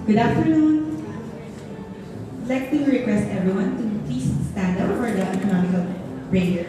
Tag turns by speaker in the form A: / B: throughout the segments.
A: Good afternoon. I'd like to request everyone to please stand up for the canonical prayer.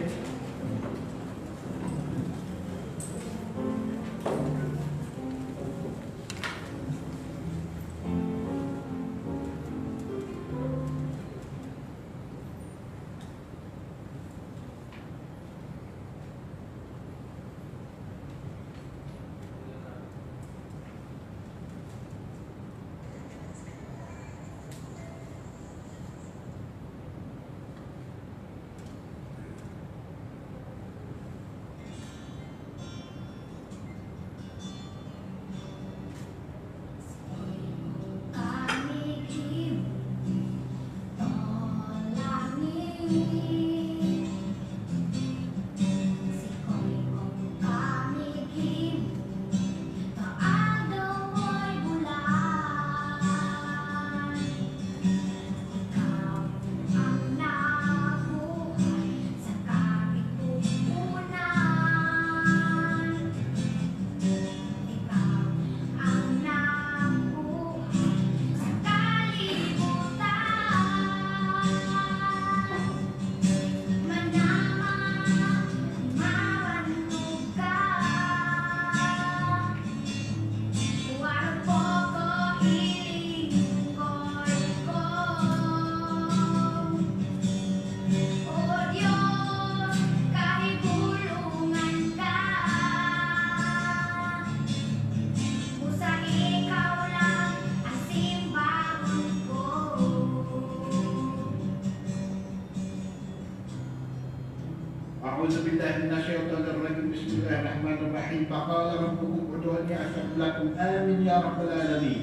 B: أعوذ بالله من الشيطان الرجيم بسم الله الرحمن الرحيم فقال ربكم ادعوني أستجب لكم آمين يا رب العالمين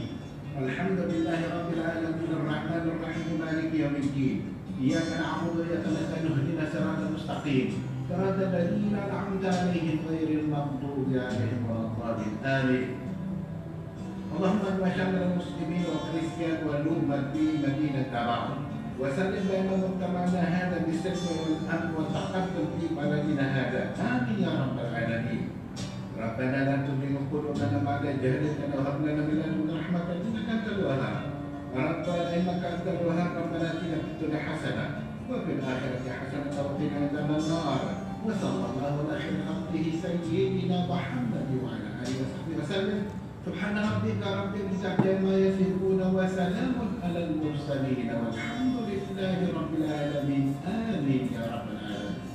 B: الحمد لله رب العالمين الرحمن الرحيم مالك يوم الدين إياك نعبد وإياك نستعين اهدنا الصراط المستقيم صراط الذين أنعمت عليهم غير المغضوب عليهم ولا الضالين آمين اللهم اجمع شمل المسلمين والكريستيان والأمة في مدينة بعض وسلم بين مجتمعنا هذا بالسلم والأمن والتقدم في بلدنا هذا آمين يا رب العالمين ربنا لا تزغ قلوبنا بعد إذ هديتنا وهب لنا من لدنك رحمة إنك أنت الوهاب ربنا إنك أنت الوهاب ربنا آتنا في الدنيا حسنة وفي الآخرة حسنة وقنا عذاب النار وصلى الله على خير عبده سيدنا محمد وعلى آله وصحبه وسلم سبحان ربك رب العزة عما يصفون وسلام على المرسلين والحمد لله رب العالمين آمين يا رب العالمين.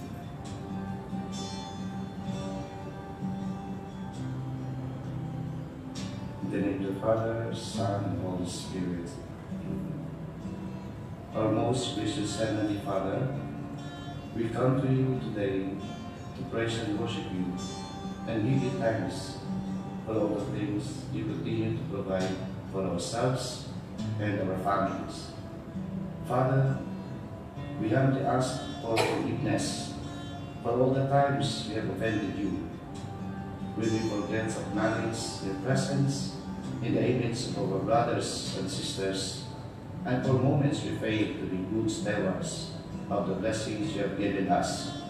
C: In the name of the Father, Son, and Holy Spirit. Our most gracious Heavenly Father, we come to you today to praise and worship you and give you thanks for all the things you continue to provide for ourselves and our families. Father, we humbly ask for forgiveness for all the times we have offended you, when we forget to acknowledge your presence in the image of our brothers and sisters, and for moments we fail to be good stewards of the blessings you have given us.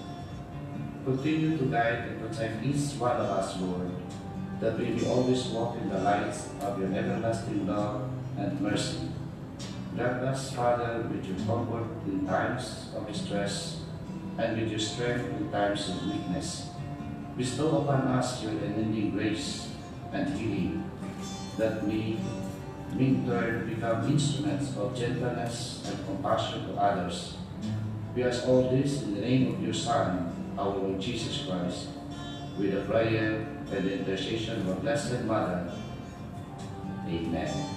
C: Continue to guide and protect each one of us, Lord, that we may always walk in the light of your everlasting love and mercy. Grant us, Father, with your comfort in times of distress and with your strength in times of weakness. Bestow upon us your unending grace and healing, that we in turn become instruments of gentleness and compassion to others. We ask all this in the name of your Son, our Lord Jesus Christ, with the prayer and the intercession of our Blessed Mother. Amen.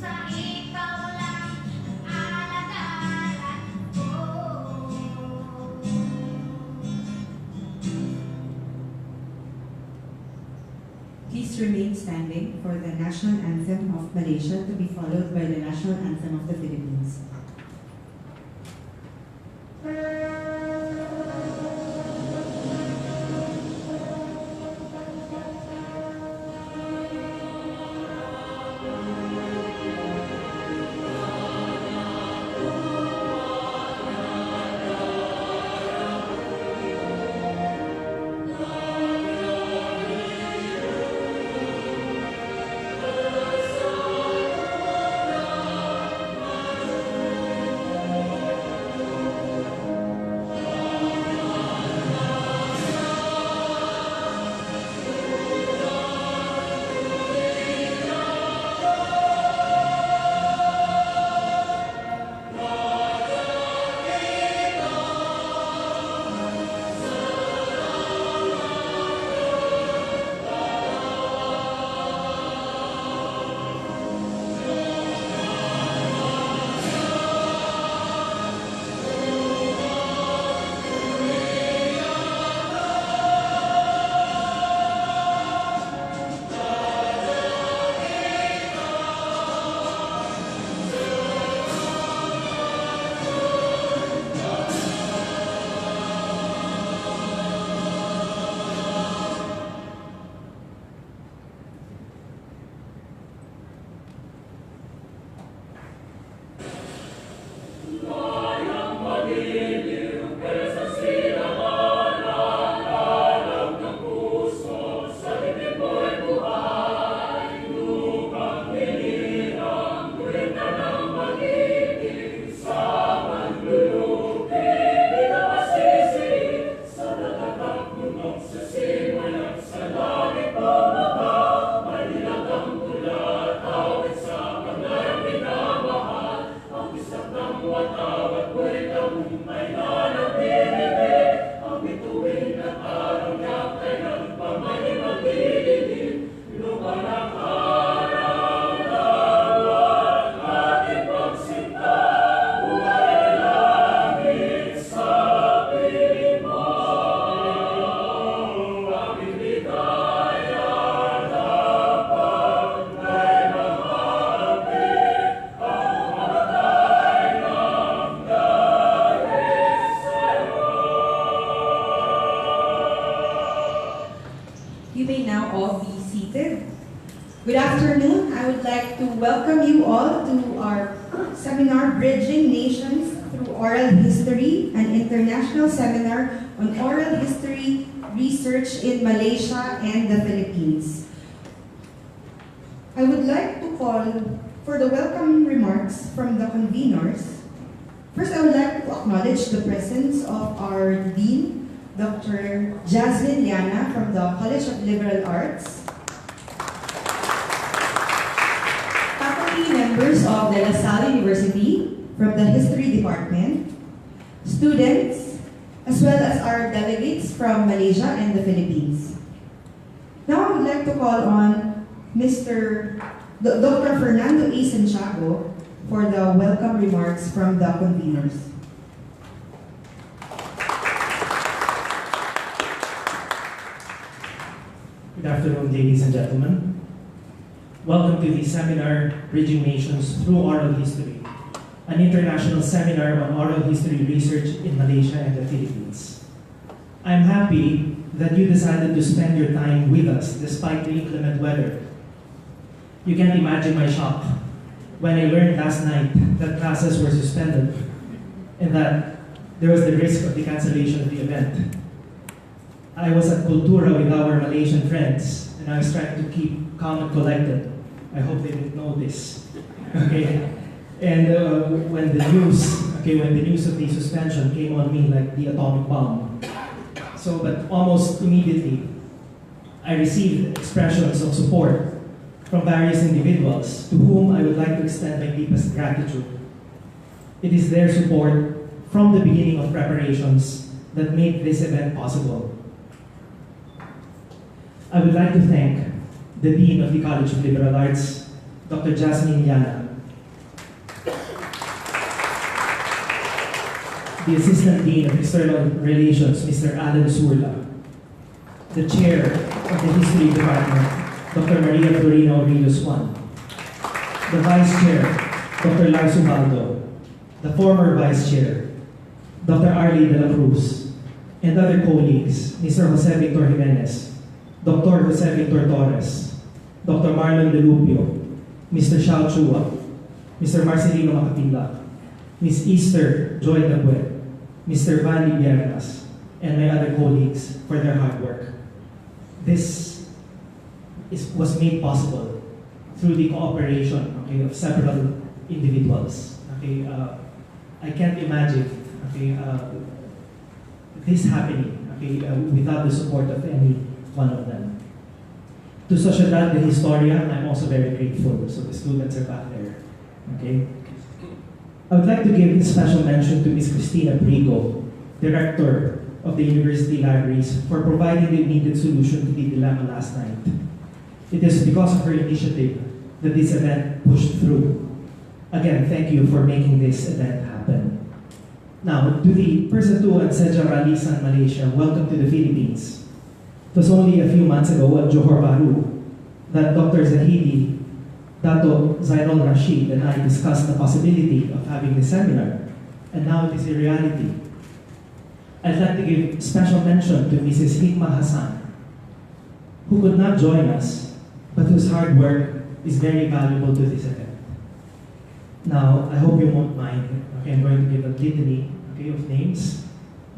D: Sa
A: please remain standing for the national anthem of Malaysia to be followed by the national anthem of the Philippines. You may now all be seated. Good afternoon. I would like to welcome you all to our seminar, Bridging Nations Through Oral History, an international seminar on oral history research in Malaysia and the Philippines. I would like to call for the welcome remarks from the conveners. First, I would like to acknowledge the presence of our Dean, Dr. Jasmine Liana from the College of Liberal Arts, faculty members of the Salle University from the History Department, students, as well as our delegates from Malaysia and the Philippines. Now I would like to call on Dr. Fernando A. Santiago for the welcome remarks from the conveners.
D: Good afternoon, ladies and gentlemen. Welcome to the seminar, Bridging Nations Through Oral History, an international seminar on oral history research in Malaysia and the Philippines. I'm happy that you decided to spend your time with us despite the inclement weather. You can't imagine my shock when I learned last night that classes were suspended and that there was the risk of the cancellation of the event. I was at Cultura with our Malaysian friends, and I was trying to keep calm and collected. I hope they didn't know this. Okay, and when the news of the suspension came on me like the atomic bomb. But almost immediately, I received expressions of support from various individuals to whom I would like to extend my deepest gratitude. It is their support from the beginning of preparations that made this event possible. I would like to thank the Dean of the College of Liberal Arts, Dr. Jasmine Liana, the Assistant Dean of External Relations, Mr. Alan Surla, the Chair of the History Department, Dr. Maria Florina Aurelius Juan, the Vice Chair, Dr. Lars Ubaldo, the former Vice Chair, Dr. Arlie de la Cruz, and other colleagues, Mr. Jose Victor Jimenez, Dr. Jose Victor Torres, Dr. Marlon De Lupio, Mr. Xiao Chua, Mr. Marcelino Macatila, Ms. Easter Joy Nabuet, Mr. Vanny Biernas, and my other colleagues for their hard work. This was made possible through the cooperation, okay, of several individuals. Okay, I can't imagine, okay, this happening, okay, without the support of any one of them. To Sociedad de Historia, I'm also very grateful. So the students are back there. Okay. I would like to give a special mention to Ms. Cristina Prigo, Director of the University Libraries, for providing the needed solution to the dilemma last night. It is because of her initiative that this event pushed through. Again, thank you for making this event happen. Now, to the Persatuan Sejarah Lisan, Malaysia, welcome to the Philippines. It was only a few months ago at Johor Bahru that Dr. Zahidi, Dato Zainul Rashid, and I discussed the possibility of having the seminar, and now it is a reality. I'd like to give special mention to Mrs. Hikmah Hassan, who could not join us, but whose hard work is very valuable to this event. Now, I hope you won't mind. Okay, I'm going to give a litany, okay, of names,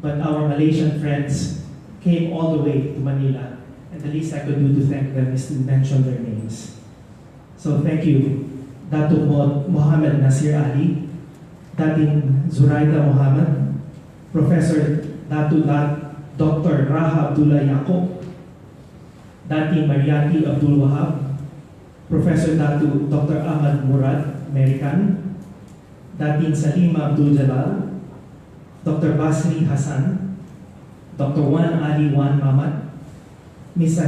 D: but our Malaysian friends came all the way to Manila, and the least I could do to thank them is to mention their names. So thank you, Dato Muhammad Nasir Ali, Datin Zuraida Muhammad, Professor Dr. Raha Abdullah Yaqub, Datin Mariati Abdul Wahab, Professor Dr. Ahmad Murad, American, Datin Salima Abdul Jalal, Dr. Basri Hassan, Dr. Wan Ali Wan Mamad, Ms.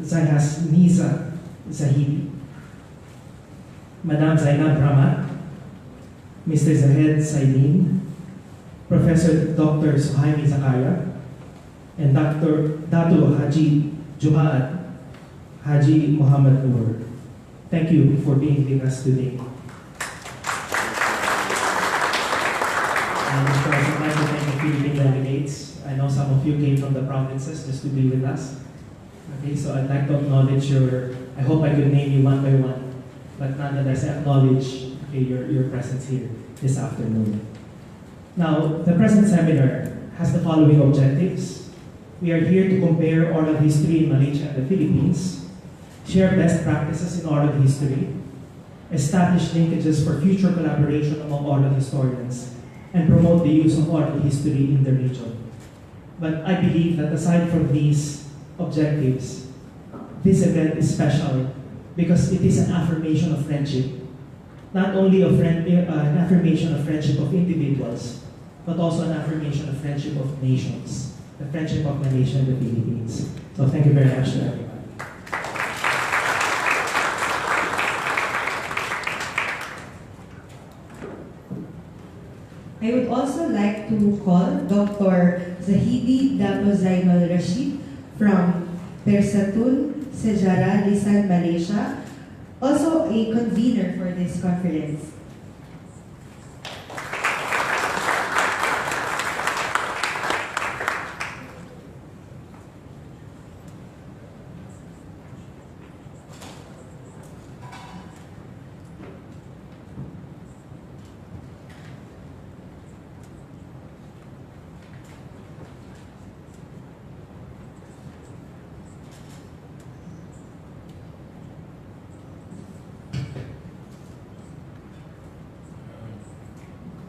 D: Zahas Niza Zahidi, Madam Zainab Ramat, Mr. Zahed Saidin, Professor Dr. Suhaimi Zakaria, and Dato Haji Jumaat Haji Muhammad Noor. Thank you for being with us today. And of course, I'd like to thank the Philippine delegates. I know some of you came from the provinces just to be with us. Okay, so I'd like to acknowledge I hope I could name you one by one, but nonetheless, I acknowledge, okay, your presence here this afternoon. Now, the present seminar has the following objectives. We are here to compare oral history in Malaysia and the Philippines, share best practices in oral history, establish linkages for future collaboration among oral historians, and promote the use of oral history in the region. But I believe that aside from these objectives, this event is special because it is an affirmation of friendship. Not only an affirmation of friendship of individuals, but also an affirmation of friendship of nations, the friendship of Malaysia and the Philippines. So thank you very much to everyone.
A: I would also like to call Dr. Zahidi Dato Zainul Rashid from Persatuan, Sejarah, Lisan, Malaysia, also a convener for this conference.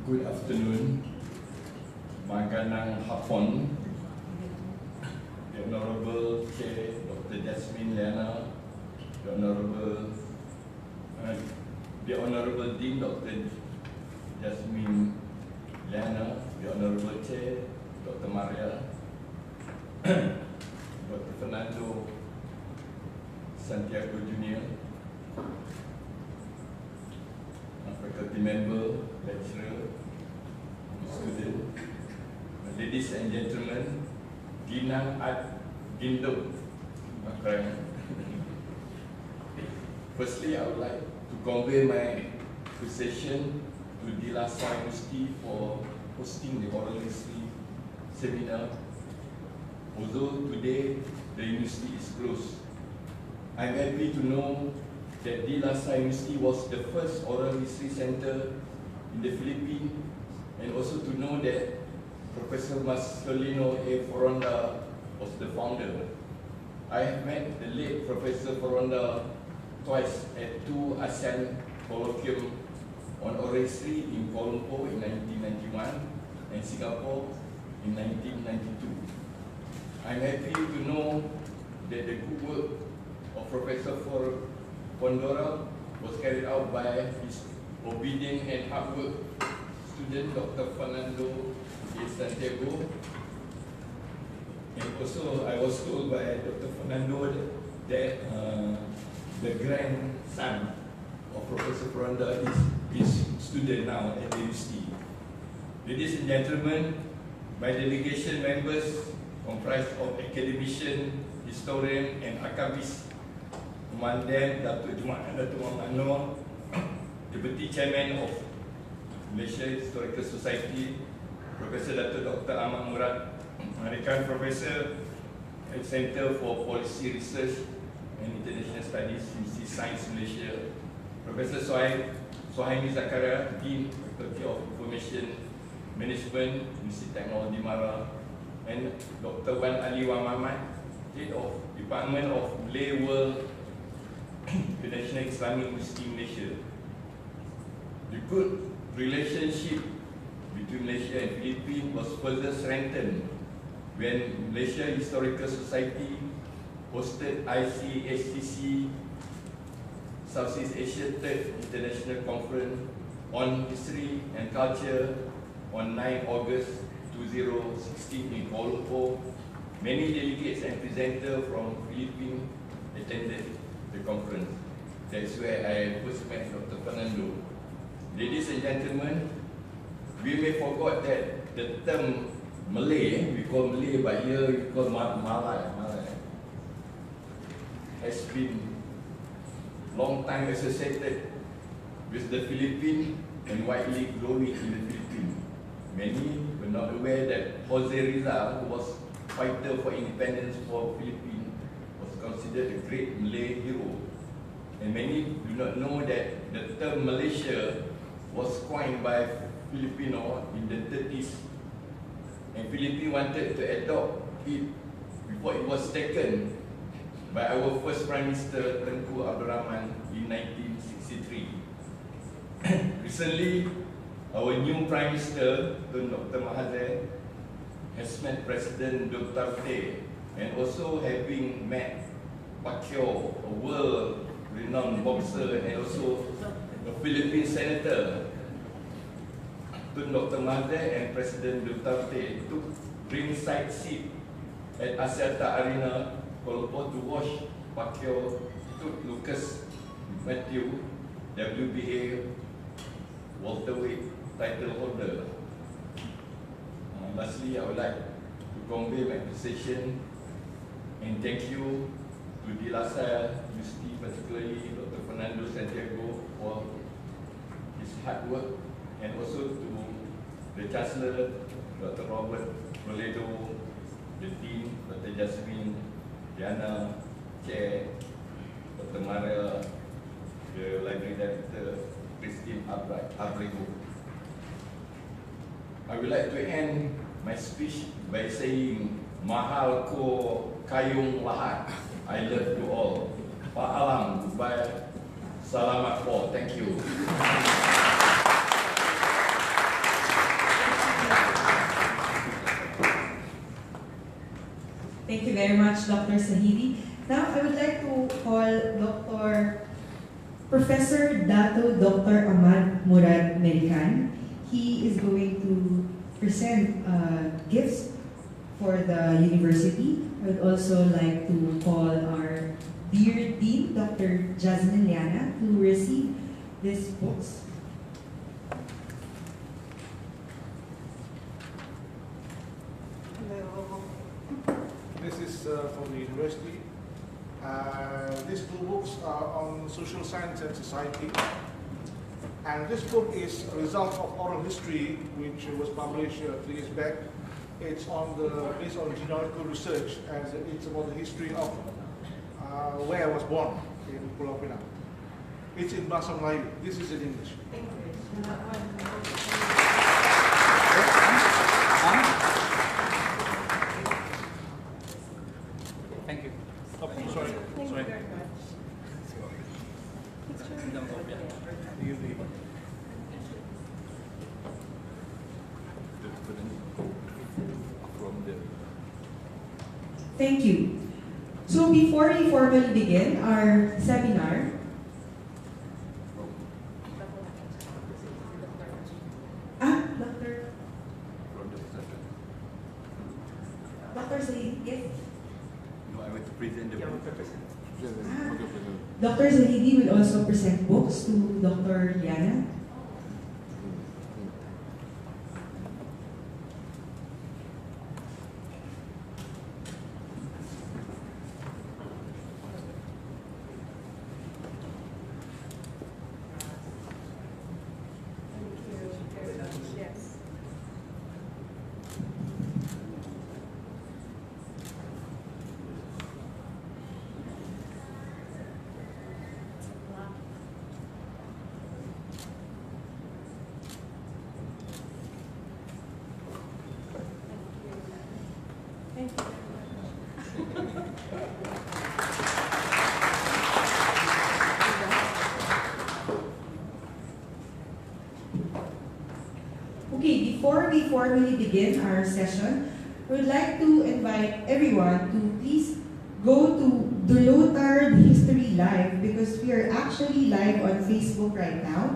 E: Good afternoon, magandang hapon, the Honorable Chair Dr. Jasmine Liana, the Honorable Dean Dr. Jasmine Liana, the Honorable Chair Dr. Maria, Dr. Fernando Santiago Jr., faculty member, lecturer, student, ladies and gentlemen, Ginang at Gindo, Firstly, I would like to convey my appreciation to Lisan University for hosting the oral history seminar. Although today the university is closed, I'm happy to know that Lisan University was the first oral history center in the Philippines, and also to know that Professor Marcelino A. Foronda was the founder. I have met the late Professor Foronda twice at two ASEAN colloquium on oral history in Kuala Lumpur in 1991 and Singapore in 1992. I'm happy to know that the good work of Professor Fondora was carried out by his obedient and hard work student Dr. Fernando de Santiago. And also I was told by Dr. Fernando that the grandson of Professor Fernando is his student now at the university. Ladies and gentlemen, my delegation members comprised of academician, historian and archivist, Komandan Datuk Muhammad Anwar, Deputy Chairman of Malaysia Historical Society, Professor Datuk Dr. Ahmad Murad, American Professor at Center for Policy Research and International Studies, UC Science Malaysia, Professor Suhaimi Zakaria, Dean, Faculty of Information Management, UC Technology Mara, and Dr. Wan Ali Wan Mamat, Head of Department of Malay World, the National Islamic University Malaysia. The good relationship between Malaysia and Philippines was further strengthened when Malaysia Historical Society hosted ICSCC Southeast Asia Third International Conference on History and Culture on 9 August 2016 in Kuala Lumpur. Many delegates and presenters from Philippines attended the conference. That's where I first met Dr. Fernando. Ladies and gentlemen, we may forget that the term Malay, we call Malay, but here we call Malay, has been long time associated with the Philippines and widely growing in the Philippines. Many were not aware that Jose Rizal, who was fighter for independence for Philippines, was considered a great Malay hero. And many do not know that the term Malaysia was coined by Filipino in the 30s, and Philippines wanted to adopt it before it was taken by our first Prime Minister Tengku Abdul Rahman in 1963. Recently, our new Prime Minister, Dr. Mahathir, has met President Dulowtard and also having met Pacquiao, a world-renowned boxer and also a Philippine senator. Dr. Mahathir and President Dulowtard took ringside seat at Axiata Arena, Kuala Lumpur to watch Pacquiao took Lucas Matthew, WBA welterweight title holder. Lastly, I would like to convey my appreciation and thank you to Lisan University, particularly Dr. Fernando Santiago for his hard work, and also to the Chancellor, Dr. Robert Toledo, the Dean, Dr. Jasmine, Diana, Chair, Dr. Maria, the Library Director, Christine Abrego. I would like to end my speech by saying, Mahal ko kayong lahat. I love you all. Paalam, goodbye. Salamat po. Thank you.
A: Thank you very much, Dr. Sahidi. Now, I would like to call Professor Dr. Ahmad Murad Merican. He is going to present gifts for the university. I would also like to call our dear Dean, Dr. Jasmine Liana, to receive these books.
F: This is from the university. These two books are on social science and society. And this book is a result of oral history, which was published 3 years back. It's based on genealogical research, as it's about the history of where I was born in Pulau Pinang. It's in Bahasa Melayu. This is in English.
G: Thank you.
F: Oh, sorry. Sorry.
A: Thank you. So before we formally begin our seminar, Dr. Zahidi, yes?
E: No, I want to present the book.
A: Dr. Zahidi will also present books to Dr. Liana. Okay, before we formally begin our session, we would like to invite everyone to please go to Dulowtard History Live because we are actually live on Facebook right now.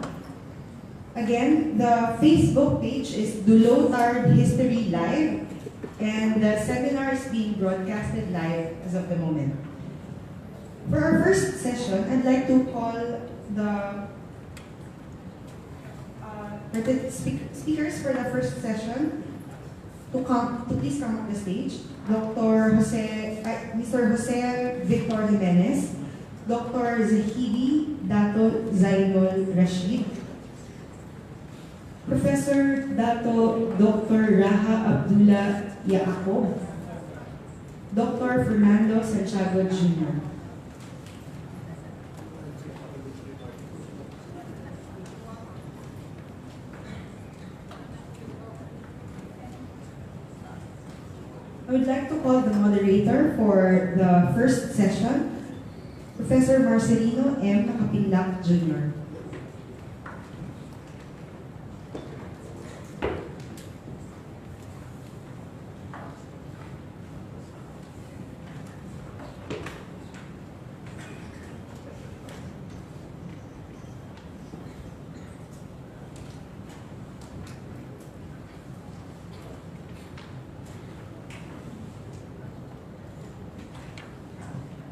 A: Again, the Facebook page is Dulowtard History Live and the seminar is being broadcasted live as of the moment. For our first session, I'd like to call the speakers for the first session to please come up the stage. Mr. Jose Victor Jimenez, Dr. Zahidi Dato Zainul Rashid, Professor Dato Dr. Raha Abdullah Yaakob, Dr. Fernando Santiago Jr. I would like to call the moderator for the first session, Professor Marcelino M. Nakapinlak Jr.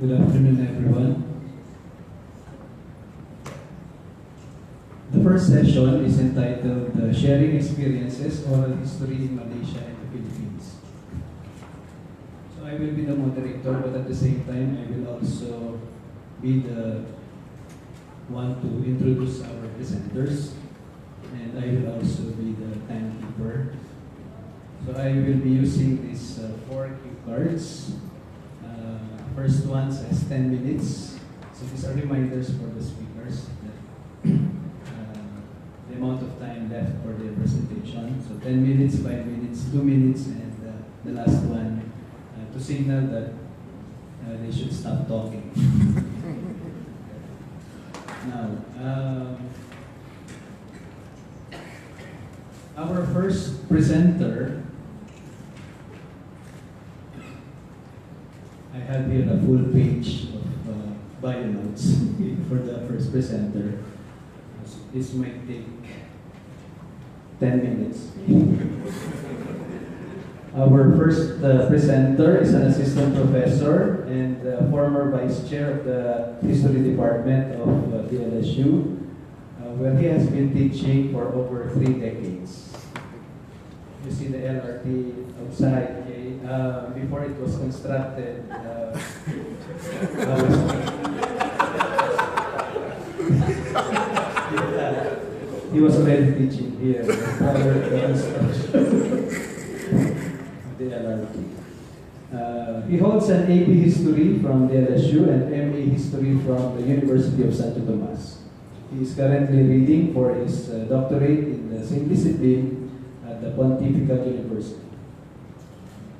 H: Good afternoon, everyone. The first session is entitled Sharing Experiences, Oral History in Malaysia and the Philippines. So I will be the moderator, but at the same time, I will also be the one to introduce our presenters, and I will also be the timekeeper. So I will be using these 4 cue cards. First one says 10 minutes. So these are reminders for the speakers that the amount of time left for their presentation. So 10 minutes, 5 minutes, 2 minutes, and the last one to signal that they should stop talking. Now, our first presenter, I have here a full page of bio notes for the first presenter. This might take 10 minutes. Our first presenter is an assistant professor and former vice chair of the history department of the LSU, where he has been teaching for over 3 decades. You see the LRT outside, okay? Before it was constructed, he was already teaching here prior to the construction of the LRT. He holds an AP History from the LSU and MA History from the University of Santo Tomas. He is currently reading for his doctorate in the same discipline at the Pontifical University.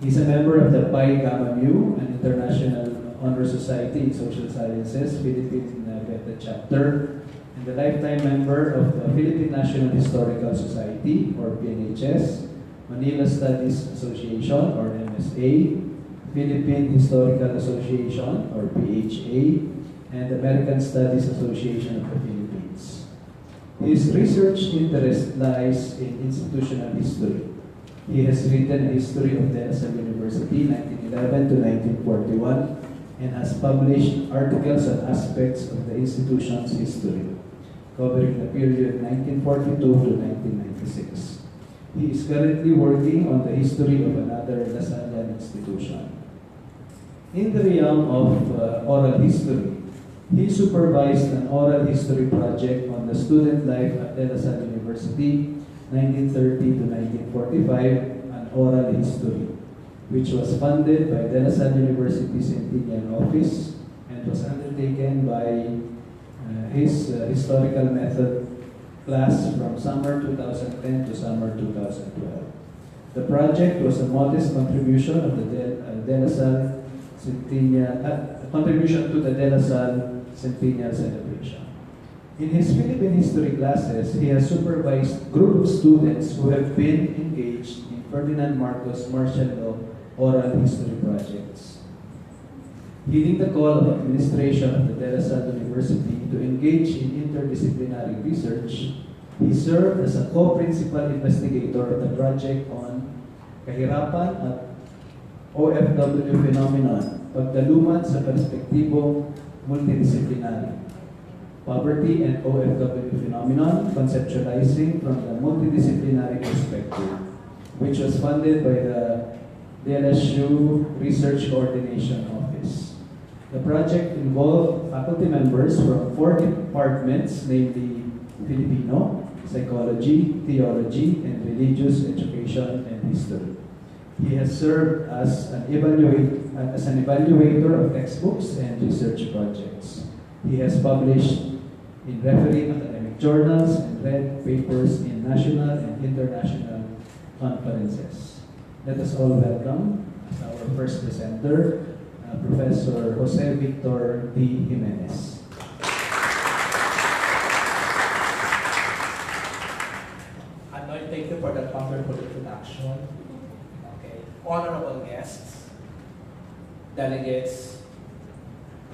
H: He is a member of the Pi Gamma Mu, an international honor society in social sciences, Philippine Beta Chapter, and a lifetime member of the Philippine National Historical Society, or PNHS, Manila Studies Association, or MSA, Philippine Historical Association, or PHA, and American Studies Association of the Philippines. His research interest lies in institutional history. He has written a history of the Salle University, 1911 to 1941, and has published articles on aspects of the institution's history, covering the period 1942 to 1996. He is currently working on the history of another Lasallian institution. In the realm of oral history, he supervised an oral history project on the student life at De La Salle University, 1930 to 1945, an oral history, which was funded by De La Salle University Centennial Office and was undertaken by his historical method class from summer 2010 to summer 2012. The project was a modest contribution of the De La Salle Centennial, contribution to the De La Salle Centennial celebration. In his Philippine history classes, he has supervised group of students who have been engaged in Ferdinand Marcos martial law oral history projects. Heeding the call of administration of the De La Salle University to engage in interdisciplinary research, he served as a co-principal investigator of the project on Kahirapan at OFW Phenomenon, Pagdaluman sa Perspektibo Multidisciplinary. Poverty and OFW Phenomenon, Conceptualizing from the Multidisciplinary Perspective, which was funded by the DLSU Research Coordination Office. The project involved faculty members from 4 departments, namely Filipino, Psychology, Theology, and Religious Education and History. He has served as an evaluator of textbooks and research projects. He has published in refereed academic journals and read papers in national and international conferences. Let us all welcome as our first presenter, Professor Jose Victor D. Jimenez.
G: Anoy, thank you for that wonderful introduction. Okay. Honorable guests, delegates,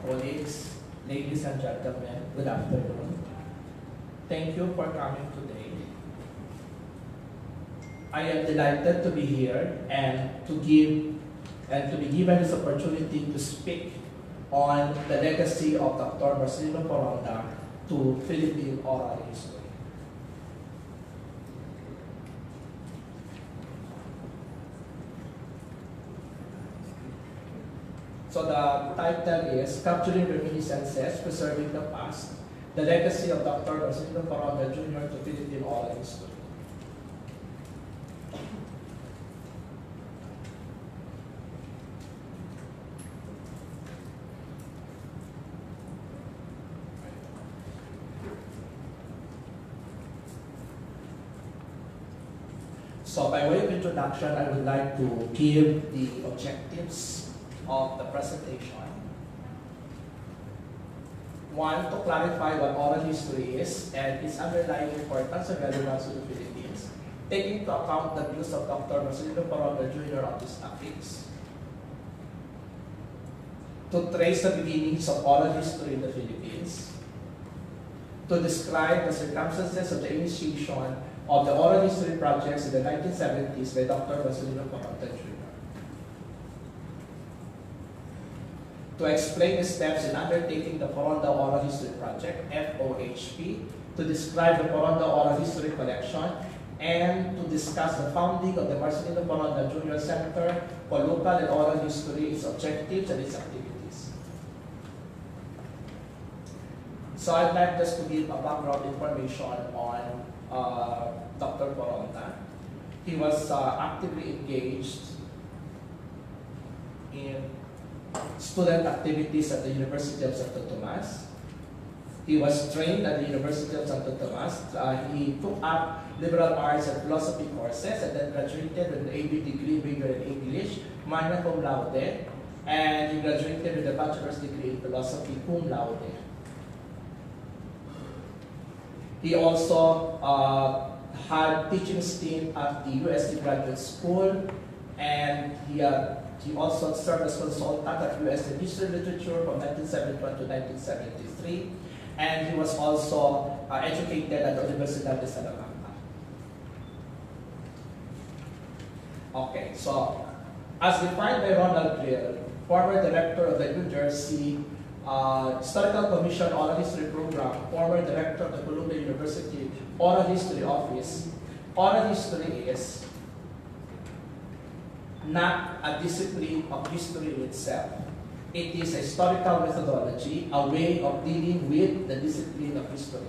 G: colleagues, ladies and gentlemen, good afternoon. Thank you for coming today. I am delighted to be here and to be given this opportunity to speak on the legacy of Dr. Marcelino Foronda to Philippine oral history. So the title is Capturing Reminiscences, Preserving the Past, the Legacy of Dr. Marcelino Foronda Jr. to Philippine Oral History. So by way of introduction, I would like to give the objectives of the presentation. One, to clarify what oral history is and its underlying importance and relevance to the Philippines, taking into account the views of Dr. Marcelino Foronda Jr. on these topics. To trace the beginnings of oral history in the Philippines. To describe the circumstances of the initiation of the oral history projects in the 1970s by Dr. Marcelino Foronda Jr. To explain the steps in undertaking the Foronda Oral History Project, FOHP, to describe the Foronda Oral History Collection, and to discuss the founding of the Marcelino Coronda Junior Center for Local and Oral History, its objectives and its activities. So I'd like just to give a background information on Dr. Coronda. He was actively engaged in student activities at the University of Santo Tomas. He was trained at the University of Santo Tomas. He took up liberal arts and philosophy courses and then graduated with an avid degree major in English, magna cum laude, and he graduated with a bachelor's degree in philosophy cum laude. He also had teaching stint at the UST Graduate School, and he also served as consultant at UST History Literature from 1971 to 1973, and he was also educated at the Universidad de Salamanca. Okay, so as defined by Ronald Grill, former director of the New Jersey Historical Commission Oral History Program, former director of the Columbia University Oral History Office, oral history is not a discipline of history in itself. It is a historical methodology, a way of dealing with the discipline of history.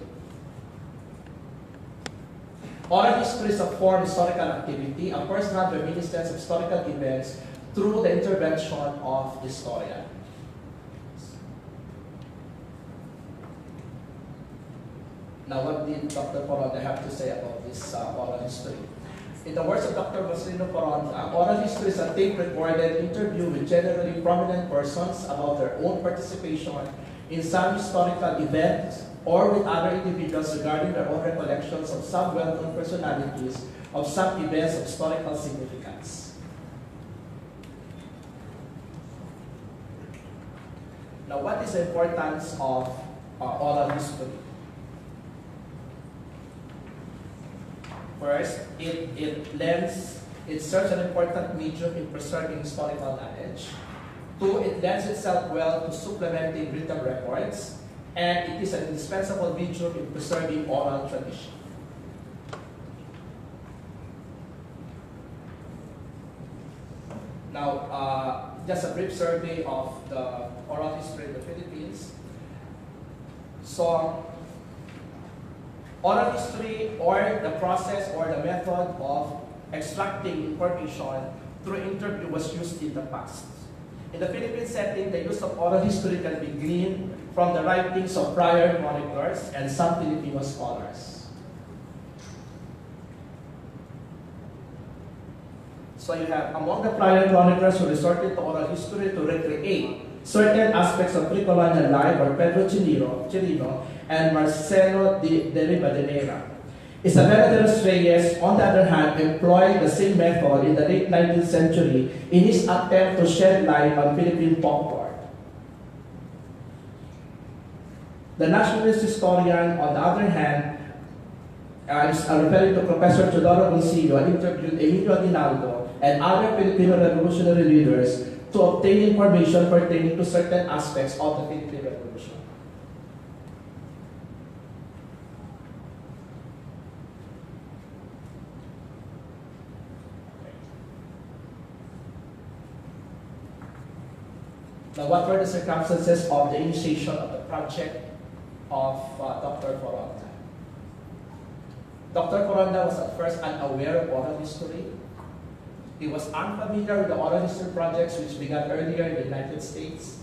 G: Oral history is a form of historical activity, a first-hand reminiscence of historical events through the intervention of the historian. Now, what did Dr. Coronda have to say about this oral history? In the words of Dr. Marcelino Coronda, oral history is a tape-recorded interview with generally prominent persons about their own participation in some historical event or with other individuals regarding their own recollections of some well-known personalities of some events of historical significance. Now, what is the importance of oral history? First, it serves an important medium in preserving historical knowledge. Two, it lends itself well to supplementing written records, and it is an indispensable medium in preserving oral tradition. Now, just a brief survey of the oral history in the Philippines. So, oral history, or the process or the method of extracting information through interview, was used in the past. In the Philippine setting, the use of oral history can be gleaned from the writings of prior chroniclers and some Filipino scholars. So you have, among the prior chroniclers who resorted to oral history to recreate certain aspects of pre-colonial life were Pedro Chirino and Marcelo de Rivadeneira. Isabel de los Reyes, on the other hand, employed the same method in the late 19th century in his attempt to shed light on Philippine folklore. The nationalist historian, on the other hand, is referring to Professor Teodoro Concilio, interviewed Emilio Aguinaldo and other Filipino revolutionary leaders to obtain information pertaining to certain aspects of the Philippine Revolution. Now, what were the circumstances of the initiation of the project of Dr. Coronda? Dr. Coronda was at first unaware of oral history. He was unfamiliar with the oral history projects which began earlier in the United States.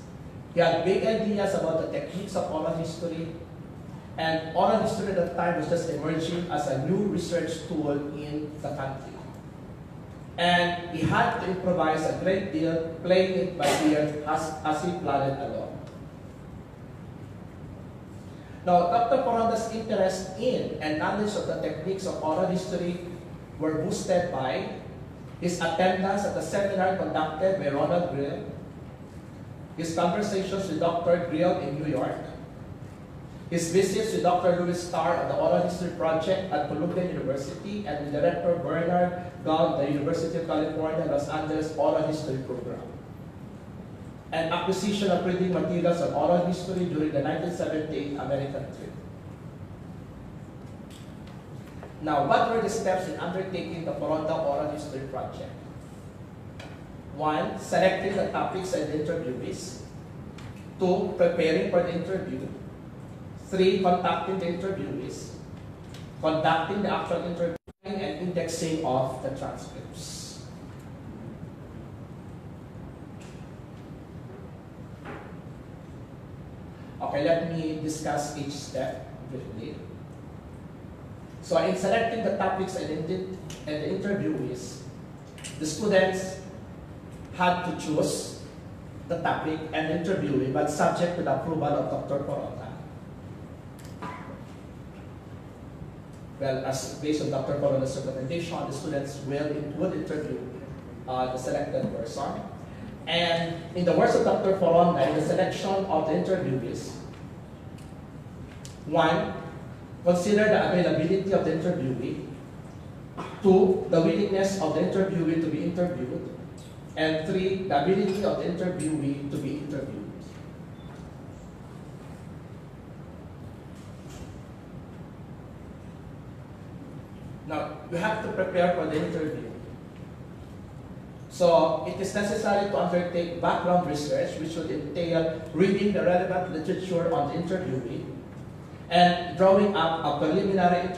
G: He had big ideas about the techniques of oral history, and oral history at that time was just emerging as a new research tool in the country. And he had to improvise a great deal, playing it by ear as he planned along. Now, Dr. Coronda's interest in and knowledge of the techniques of oral history were boosted by his attendance at the seminar conducted by Ronald Grill, his conversations with Dr. Grill in New York, his visits with Dr. Louis Starr of the Oral History Project at Columbia University, and with Director Bernard Gall of the University of California, Los Angeles Oral History Program, and acquisition of reading materials on oral history during the 1978 American trip. Now, what were the steps in undertaking the Foronda Oral History Project? 1. Selecting the topics and the interviewees. 2. Preparing for the interview. 3. Contacting the interviewees. Conducting the actual interview and indexing of the transcripts. Okay, let me discuss each step briefly. So in selecting the topics and the interviewees, the students had to choose the topic and interviewee, but subject to the approval of Dr. Foronda. Well, as based on Dr. Foronda's recommendation, the students would interview the selected person. And in the words of Dr. Foronda, in the selection of the interviewees, 1. Consider the availability of the interviewee. 2. The willingness of the interviewee to be interviewed. And 3. The ability of the interviewee to be interviewed. Now, you have to prepare for the interview. So, it is necessary to undertake background research, which would entail reading the relevant literature on the interviewee and drawing up a preliminary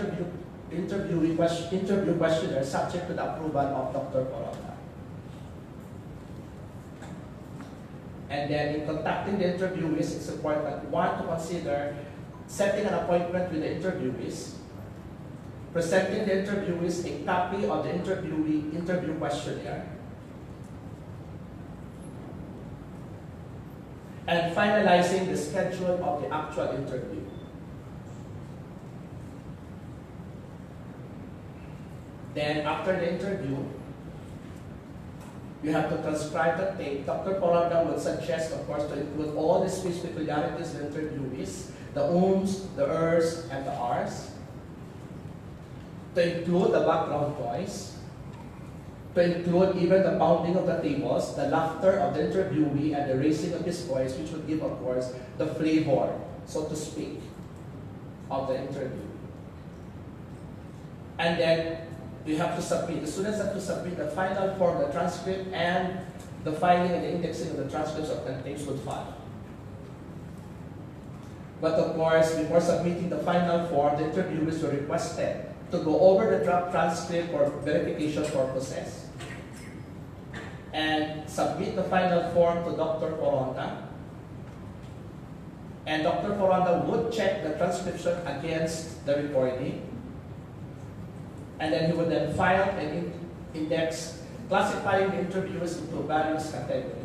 G: interview questionnaire subject to the approval of Dr. Foronda. And then in contacting the interviewees, it's important, 1, to consider setting an appointment with the interviewees, presenting the interviewees a copy of the interview questionnaire, and finalizing the schedule of the actual interview. Then after the interview, you have to transcribe the tape. Dr. Foronda would suggest, of course, to include all the speech peculiarities of the interviewees, the ums, the ers, and the rs, to include the background voice, to include even the pounding of the tables, the laughter of the interviewee, and the raising of his voice, which would give, of course, the flavor, so to speak, of the interview. And then you have to submit, the students have to submit the final form, the transcript, and the filing and the indexing of the transcripts of the tapes would follow. But of course, before submitting the final form, the interviewers were requested to go over the draft transcript for verification purposes and submit the final form to Dr. Foronda. And Dr. Foronda would check the transcription against the recording. And then he would then file and index, classifying the interviewers into various categories.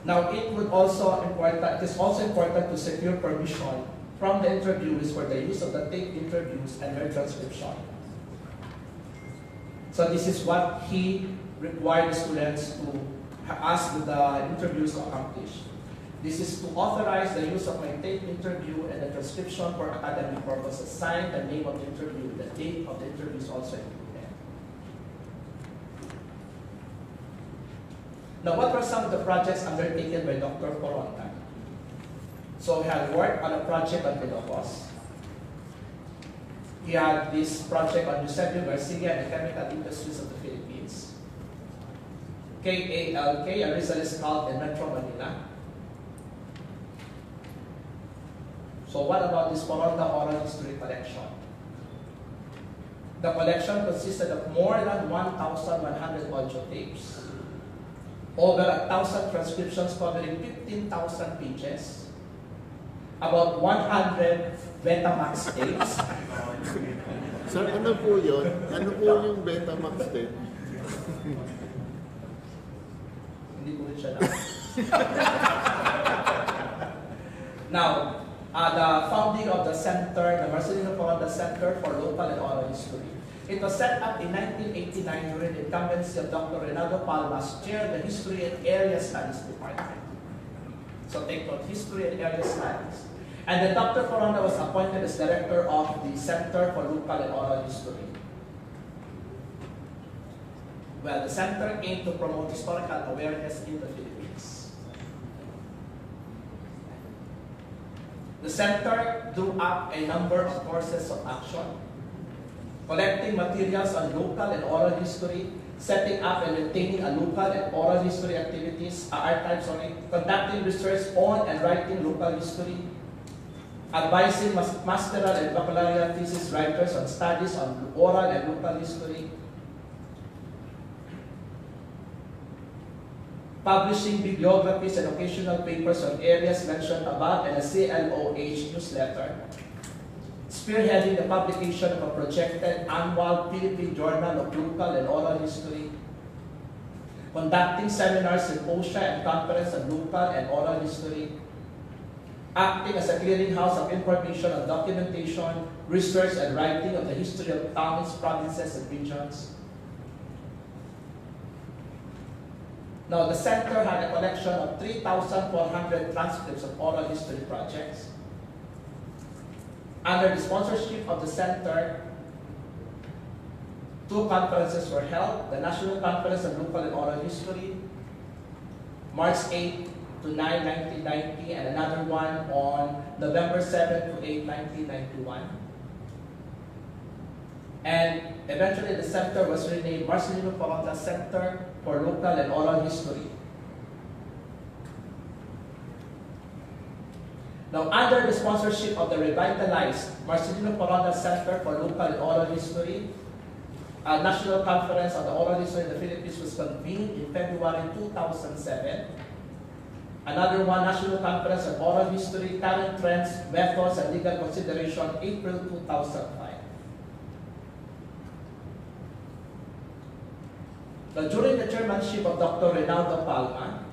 G: Now, it is also important to secure permission from the interviewees for the use of the tape interviews and their transcription. So this is what he required the students to ask the interviews to accomplish. This is to authorize the use of my tape interview and the transcription for academic purposes. Sign the name of the interview, the date of the interview is also included. Now, what were some of the projects undertaken by Dr. Foronda? So he had worked on a project on Ilocos. He had this project on Eusebio Garcia and the chemical industries of the Philippines. KALK, a research called in Metro Manila. So what about this Foronda Oral History collection? The collection consisted of more than 1,100 audio tapes, over 1,000 transcriptions covering 15,000 pages, about 100 Betamax tapes.
I: Sir, ano po yun? Ano po yung Betamax tape?
G: Hindi ko rin siya na. Now, the founding of the center, the Marcelino Foronda Center for Local and Oral History. It was set up in 1989 during the incumbency of Dr. Renato Palmas, chair of the History and Area Studies Department. So take note, History and Area Studies. And then Dr. Foronda was appointed as director of the Center for Local and Oral History. Well, the center aimed to promote historical awareness in the Philippines. The center drew up a number of courses of action, collecting materials on local and oral history, setting up and maintaining a local and oral history archives, conducting research on and writing local history, advising masteral and baccalaureate thesis writers on studies on oral and local history, publishing bibliographies and occasional papers on areas mentioned above, and a CLOH newsletter, spearheading the publication of a projected annual Philippine Journal of Local and Oral History, conducting seminars, symposia, and conferences on local and oral history, acting as a clearinghouse of information on documentation, research, and writing of the history of towns, provinces, and regions. Now, the center had a collection of 3,400 transcripts of oral history projects. Under the sponsorship of the center, 2 conferences were held: the National Conference on Local and Oral History, March 8 to 9, 1990, and another one on November 7 to 8, 1991. And eventually the center was renamed Marcelino Paronda Center for Local and Oral History. Now, under the sponsorship of the revitalized Marcelino Paronda Center for Local and Oral History, a national conference on the oral history in the Philippines was convened in February 2007. Another one, National Conference on Oral History, Current Trends, Methods, and Legal Consideration, April 2005. Now, during the chairmanship of Dr. Reynaldo Palma,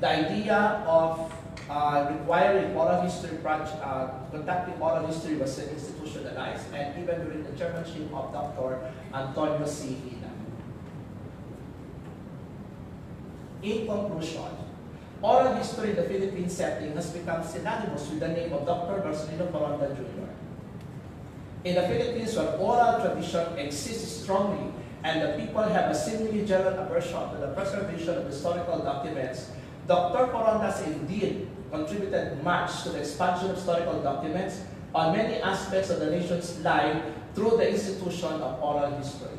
G: the idea of requiring oral history conducting oral history was institutionalized, and even during the chairmanship of Dr. Antonio C. Hina. In conclusion, oral history in the Philippine setting has become synonymous with the name of Dr. Marcelino Paronda Jr. In the Philippines, where oral tradition exists strongly and the people have a seemingly general aversion to the preservation of historical documents, Dr. Paronda has indeed contributed much to the expansion of historical documents on many aspects of the nation's life through the institution of oral history.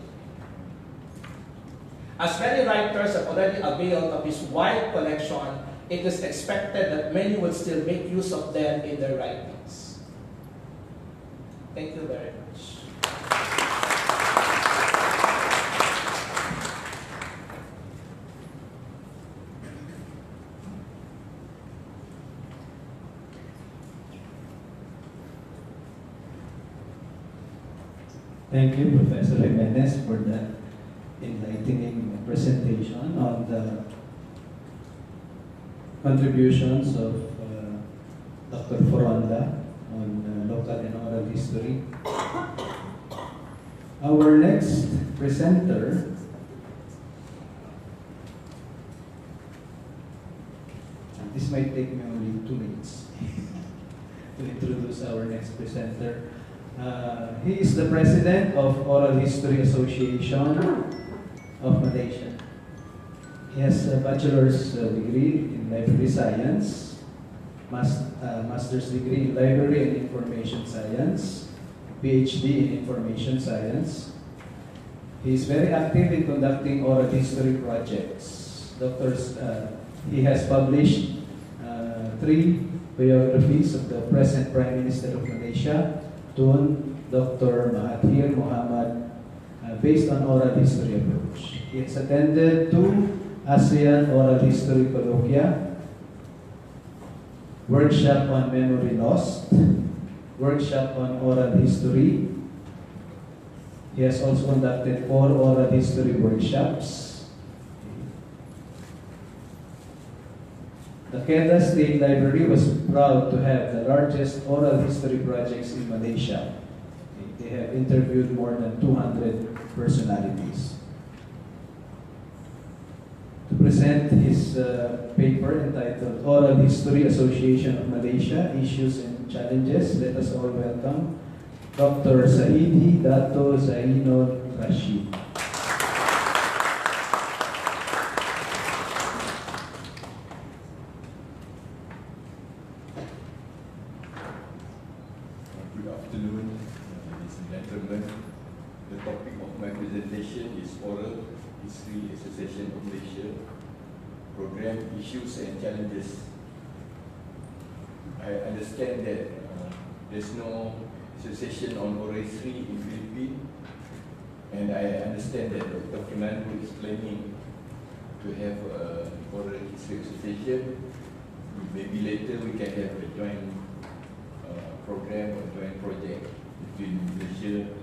G: As many writers have already availed of his wide collection, it is expected that many will still make use of them in their writings. Thank you very much.
H: Thank you, Professor Jimenez, for that enlightening presentation on the contributions of Dr. Paronda on local and oral history. Our next presenter this might take me only 2 minutes to introduce our next presenter. He is the president of Oral History Association of Malaysia. He has a bachelor's degree in library science, master's degree in library and information science, PhD in information science. He is very active in conducting oral history projects. He has published 3 biographies of the present Prime Minister of Malaysia, Dr. Mahathir Mohamad, based on oral history approach. He has attended 2 ASEAN Oral History Colloquia, workshop on memory lost, workshop on oral history. He has also conducted 4 oral history workshops. The Kedah State Library was proud to have the largest oral history projects in Malaysia. They have interviewed more than 200 personalities. To present his paper entitled Oral History Association of Malaysia, Issues and Challenges, let us all welcome Dr. Saidi Dato Zainul Rashid.
E: gentlemen, the topic of my presentation is Oral History Association of Malaysia, Program, Issues and Challenges. I understand that there's no association on oral history in Philippines, and I understand that Dr. Fernando is planning to have an oral history association. Maybe later we can have a joint program or joint project between Malaysia and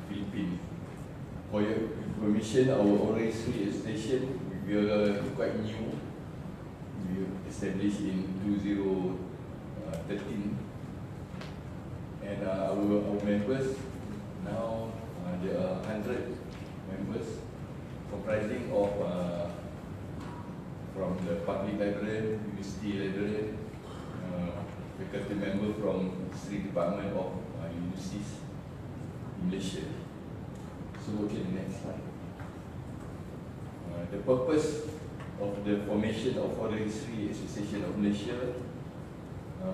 E: Philippines. For your information, our oral history association, we are quite new. We established in 2013. And our members, now there are 100 members, comprising of from the public librarian, university librarian, faculty member from History Department of universities in Malaysia. So okay, the next slide. The purpose of the formation of Oral History Association of Malaysia,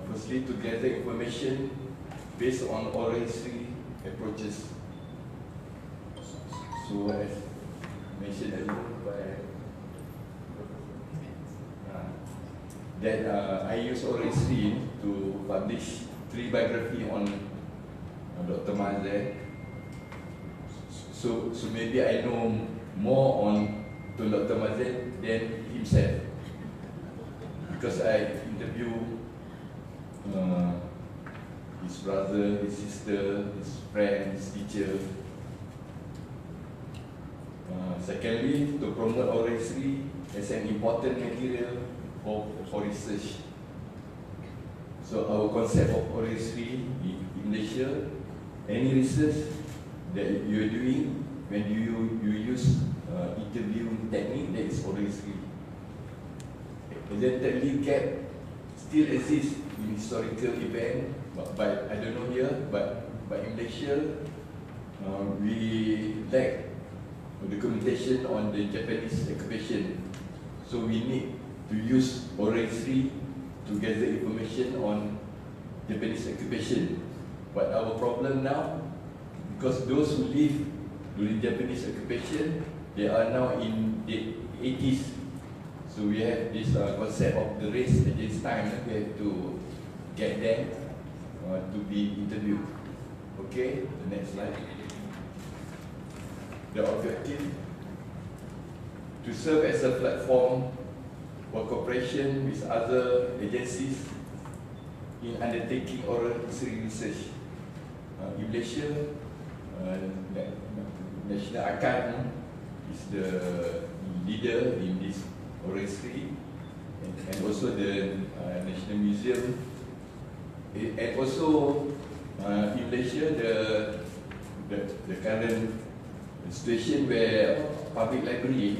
E: firstly to gather information based on oral history approaches. So as mentioned earlier by that I use oral history to publish 3 biography on Dr. Mazet. So maybe I know more on Dr. Mazet than himself, because I interview his brother, his sister, his friend, his teacher. Secondly, to promote oral history as an important material for research. So our concept of oral history in Malaysia, any research that you are doing, when you use interview technique, that is oral history. And then thirdly, gap still exists in historical event, but I don't know here, but in Malaysia, we lack documentation on the Japanese occupation. So we need to use oral history to gather information on Japanese occupation. But our problem now, because those who live during Japanese occupation, they are now in the 80s. So we have this concept of the race against time. We have to get them to be interviewed. Okay, the next slide. The objective: to serve as a platform for cooperation with other agencies in undertaking oral history research. In Malaysia, National Archive is the leader in this oral history, and also the National Museum, and also in Malaysia the current situation where public library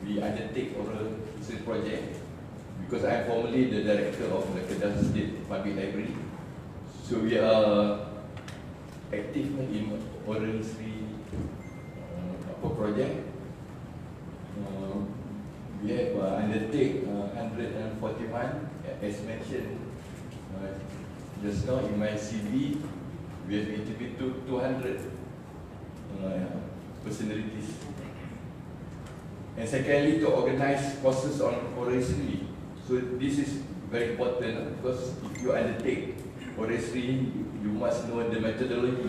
E: we undertake oral history project, because I am formerly the director of the Kedah State Public Library. So we are active in oral history project. We have undertake 141, as mentioned just now in my CV. We have interviewed 200 personalities. And secondly, to organize courses on oral history. So this is very important, because if you undertake oral history, you must know the methodology.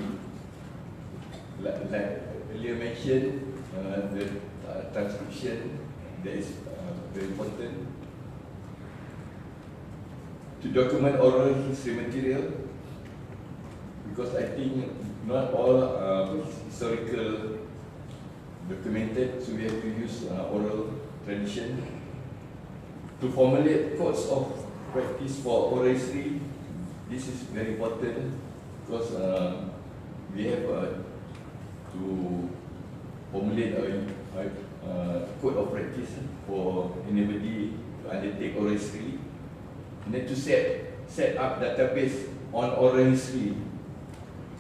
E: Like earlier mentioned, the transcription, that is very important. To document oral history material, because I think not all historical documented, so we have to use oral tradition. To formulate codes of practice for oral history, this is very important, because we have to formulate a code of practice for anybody to undertake oral history, and then to set up database on oral history.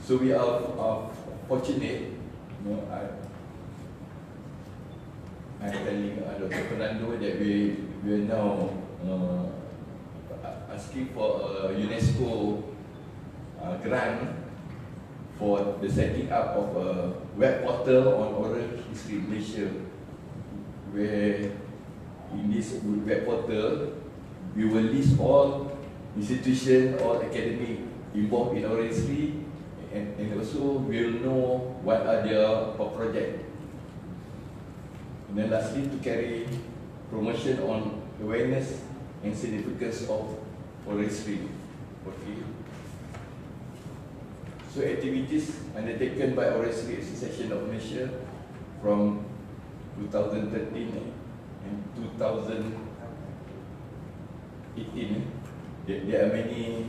E: So we are fortunate. I'm telling Dr. Fernando that we are now asking for a UNESCO grant for the setting up of a web portal on oral history in Malaysia, where in this web portal, we will list all institutions, all academic involved in oral history, and also we will know what are their projects. And then lastly, to carry promotion on awareness and significance of oral history. Okay. So activities undertaken by Oral History Association of Malaysia from 2013 and 2018, there are many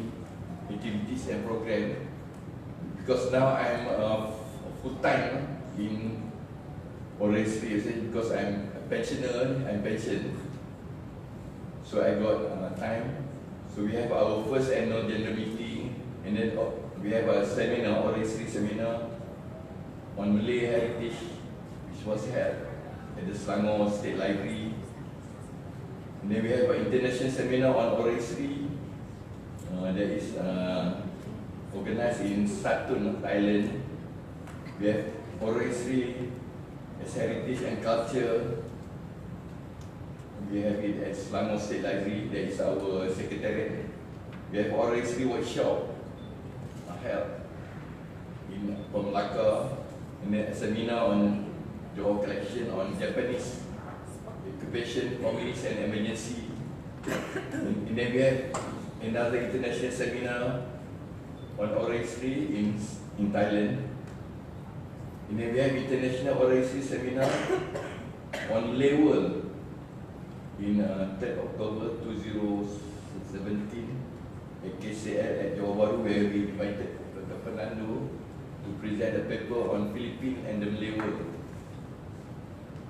E: activities and programs. Because now I'm full-time in Oral History Association because I'm a pensioner, I'm pensioned. So I got time. So we have our first annual general meeting, and then we have a seminar, Oral History seminar on Malay heritage, which was held at the Selangor State Library. And then we have an international seminar on oral history that is organized in Satun, Thailand. We have oral history as heritage and culture. We have it at Selangor State Library, that is our secretariat. We have oral history workshop held in Malacca, and then a seminar on Johor collection on Japanese occupation, communities and emergency. And then we have another international seminar on oral history in Thailand. And then we have international oral history seminar on Malay World in 3rd October 2017 at KCL at Johor Bahru, where we invited Dr. Fernando to present a paper on Philippine and the Malay World.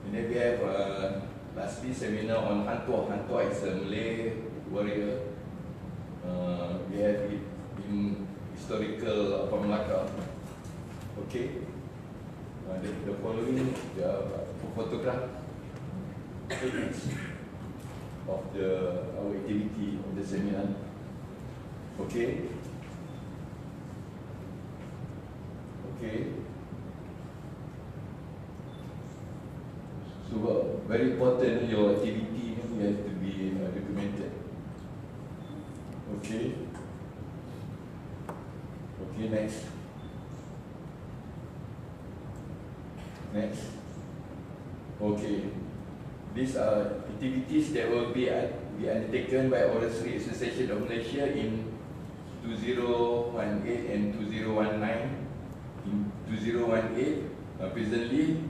E: And then we have lastly seminar on Hantua. Hantua is a Malay warrior. We have it in historical Malacca. Okay. The following photograph of our activity of the seminar. Okay. Okay. So very important, your activity has to be documented. Okay. Okay, next. Next. Okay. These are activities that will be undertaken by Oral History Association of Malaysia in 2018 and 2019. In 2018, presently,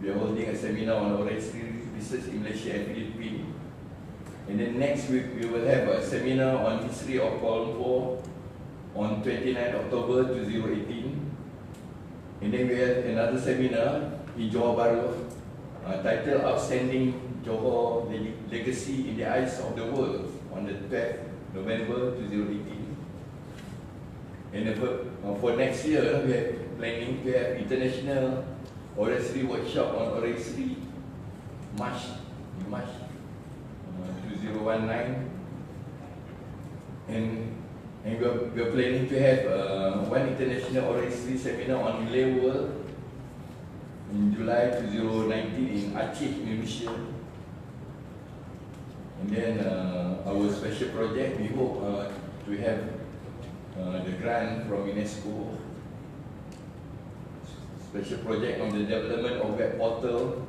E: we are holding a seminar on oral history research in Malaysia and Philippines. And then next week, we will have a seminar on history of Kuala Lumpur on 29 October 2018. And then we have another seminar in Johor Bahru, titled Outstanding Johor Legacy in the Eyes of the World on the 12th November 2018. And for next year, we are planning to have International Oral History Workshop on Oral History, March 2019. And we are planning to have one International Oral History Seminar on Malay World in July 2019 in Aceh, Indonesia. And then our special project, we hope to have the grant from UNESCO. Special project on the development of web portal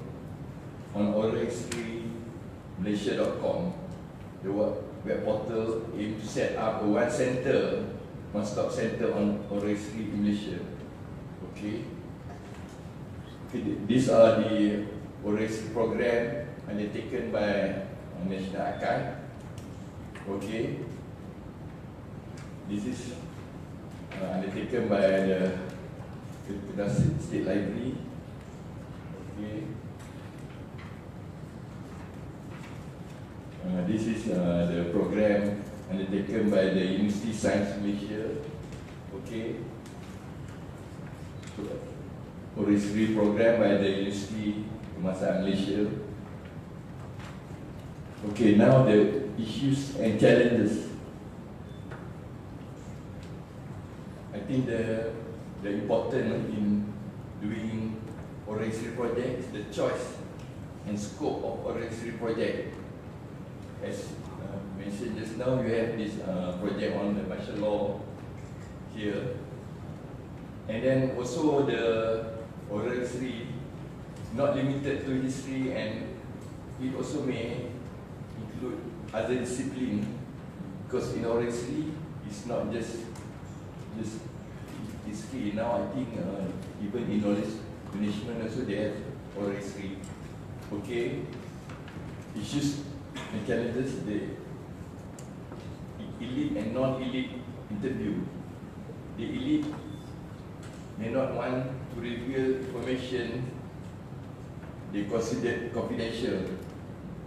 E: on oralhistorymalaysia.com. The web portal aims to set up a one-stop center on oral history in Malaysia. Okay. These are the oral history program undertaken by National Archive. Okay. This is undertaken by the Philippine State Library. Okay. This is the program undertaken by the University Science Malaysia. Okay. Oral history program by the University Kemasaan Malaysia. Okay, now the issues and challenges. I think the important in doing oral history project is the choice and scope of oral history project. As mentioned just now, you have this project on the martial law here, and then also the oral history not limited to history, and it also may include other discipline, because in oral history it's not just history. Now I think even in knowledge management also they have oral history. Okay, issues and challenges, the elite and non-elite interview. The elite may not want to reveal information they consider confidential.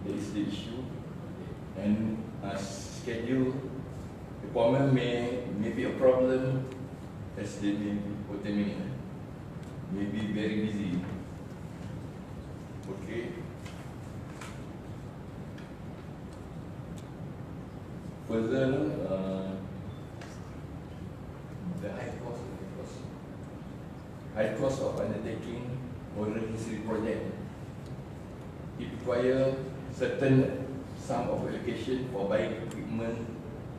E: That is the issue. And schedule appointment may be a problem, as they may be very busy. Okay. Further, the high cost of undertaking oral history project. It requires certain sum of allocation for buying equipment,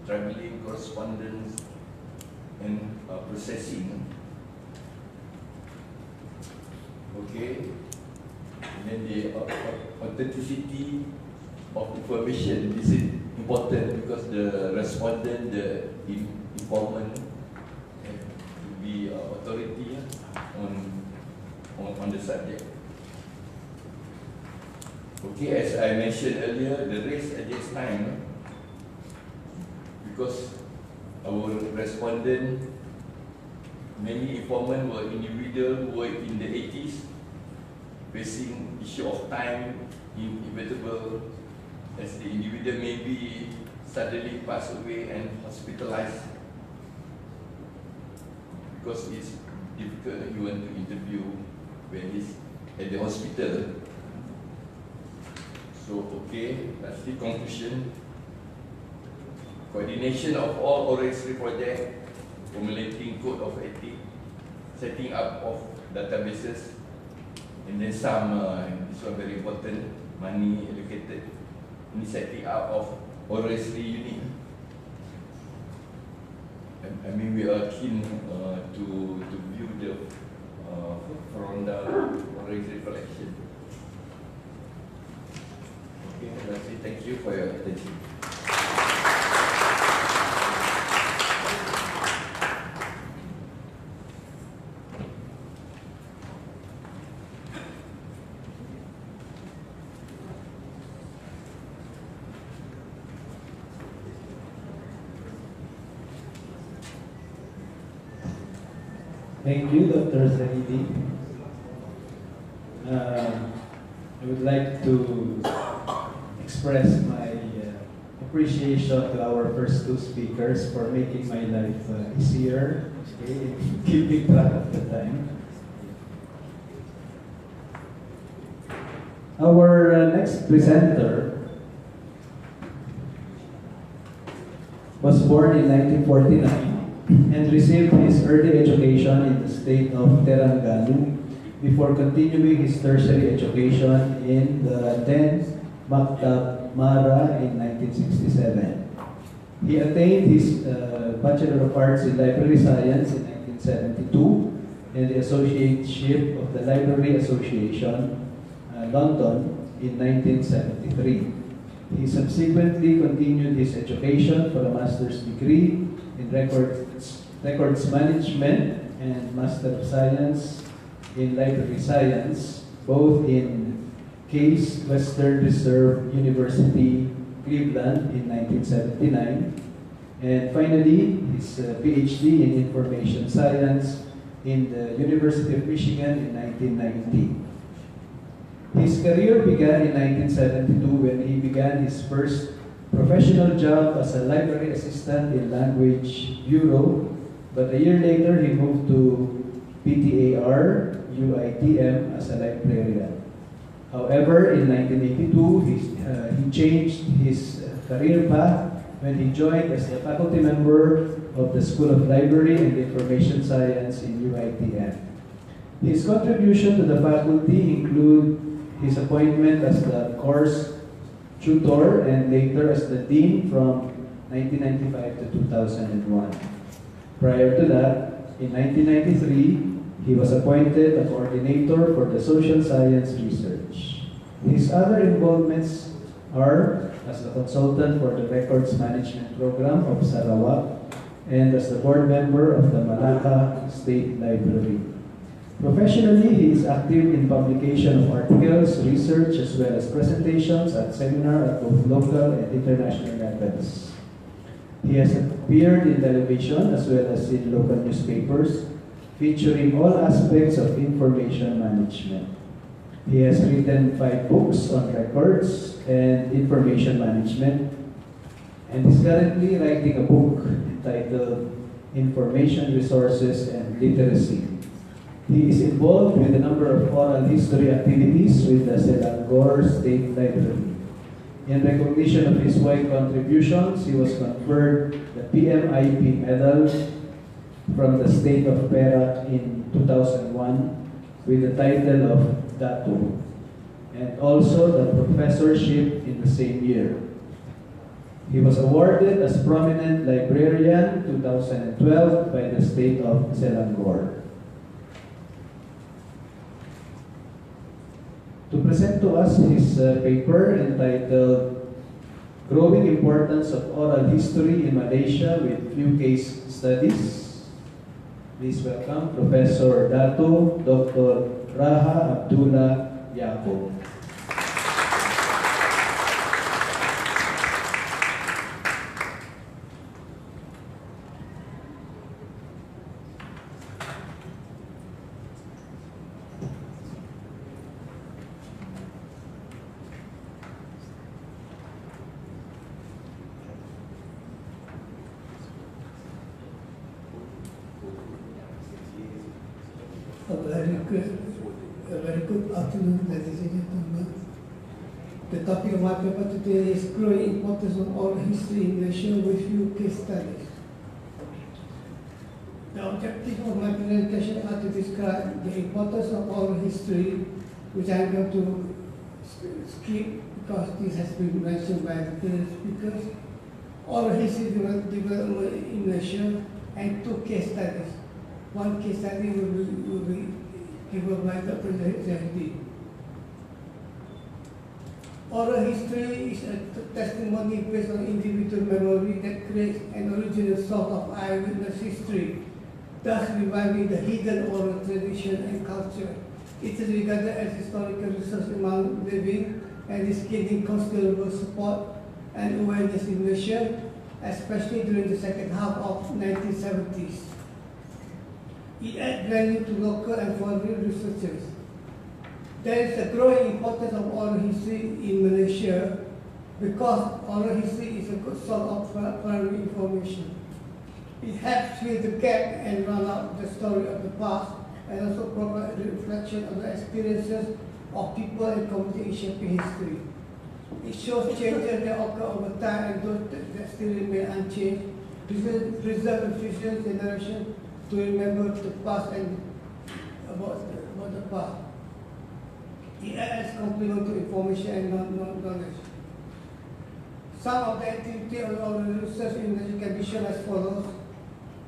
E: traveling, correspondence, and processing. Okay, and then the authenticity of information is important, because the respondent, the informant, have to be authority on the subject. Okay, as I mentioned earlier, the race against time, because our respondent, many informants were individuals who were in the 80s, facing issue of time inevitable, as the individual may be suddenly pass away and hospitalized, because it's difficult you want to interview when he's at the hospital. So, okay, that's the conclusion. Coordination of all oral history projects, formulating code of ethics, setting up of databases, and then some, this one very important, money allocated in setting up of oral history unit. I mean, we are keen to view the Fronda oral history collection. Okay, that's it. Thank you for your attention.
H: Thank you, Dr. Zanidi. I would like to express my appreciation to our first two speakers for making my life easier, okay, keeping track of the time. Our next presenter was born in 1949 and received his early education in the state of Terengganu before continuing his tertiary education in the then Maktab Mara in 1967. He attained his Bachelor of Arts in Library Science in 1972 and the Associateship of the Library Association, London, in 1973. He subsequently continued his education for a master's degree in records management and Master of Science in Library Science, both in Case Western Reserve University, Cleveland in 1979, and finally his PhD in Information Science in the University of Michigan in 1990. His career began in 1972 when he began his first professional job as a library assistant in Language Bureau, but a year later he moved to PTAR, UITM as a librarian. However, in 1982, he changed his career path when he joined as a faculty member of the School of Library and Information Science in UITM. His contribution to the faculty include his appointment as the course tutor and later as the dean from 1995 to 2001. Prior to that, in 1993, he was appointed a coordinator for the social science research. His other involvements are as the consultant for the records management program of Sarawak and as the board member of the Malacca State Library. Professionally, he is active in publication of articles, research, as well as presentations at seminars at both local and international levels. He has appeared in television as well as in local newspapers, featuring all aspects of information management. He has written 5 books on records and information management, and is currently writing a book entitled Information Resources and Literacy. He is involved with a number of oral history activities with the Selangor State Library. In recognition of his wide contributions, he was conferred the PMIP Medal from the state of Perak in 2001 with the title of Dato, and also the professorship in the same year. He was awarded as Prominent Librarian 2012 by the state of Selangor. To present to us his paper entitled Growing Importance of Oral History in Malaysia with Few Case Studies, please welcome Professor Dato Dr. Raha Abdullah Yaakob.
J: A very good afternoon, ladies and gentlemen. The topic of my paper today is growing importance of oral history in Malaysia with few case studies. The objective of my presentation are to describe the importance of oral history, which I am going to skip because this has been mentioned by the previous speakers. Oral history development in Malaysia and 2 case studies. One case study will be given by Dr. Zahidi. Oral history is a testimony based on individual memory that creates an original source of eyewitness history, thus reviving the hidden oral tradition and culture. It is regarded as historical resource among living and is gaining considerable support and awareness in Malaysia, especially during the second half of 1970s. It adds value to local and foreign researchers. There is a growing importance of oral history in Malaysia because oral history is a good source of primary information. It helps fill the gap and run out the story of the past and also provide a reflection of the experiences of people and community in shaping history. It shows changes that occur over time and those that still remain unchanged, preserve the future generation to remember the past and about the past. It adds complement to information and knowledge. Some of the activity of oral research in Malaysia can be shown as follows.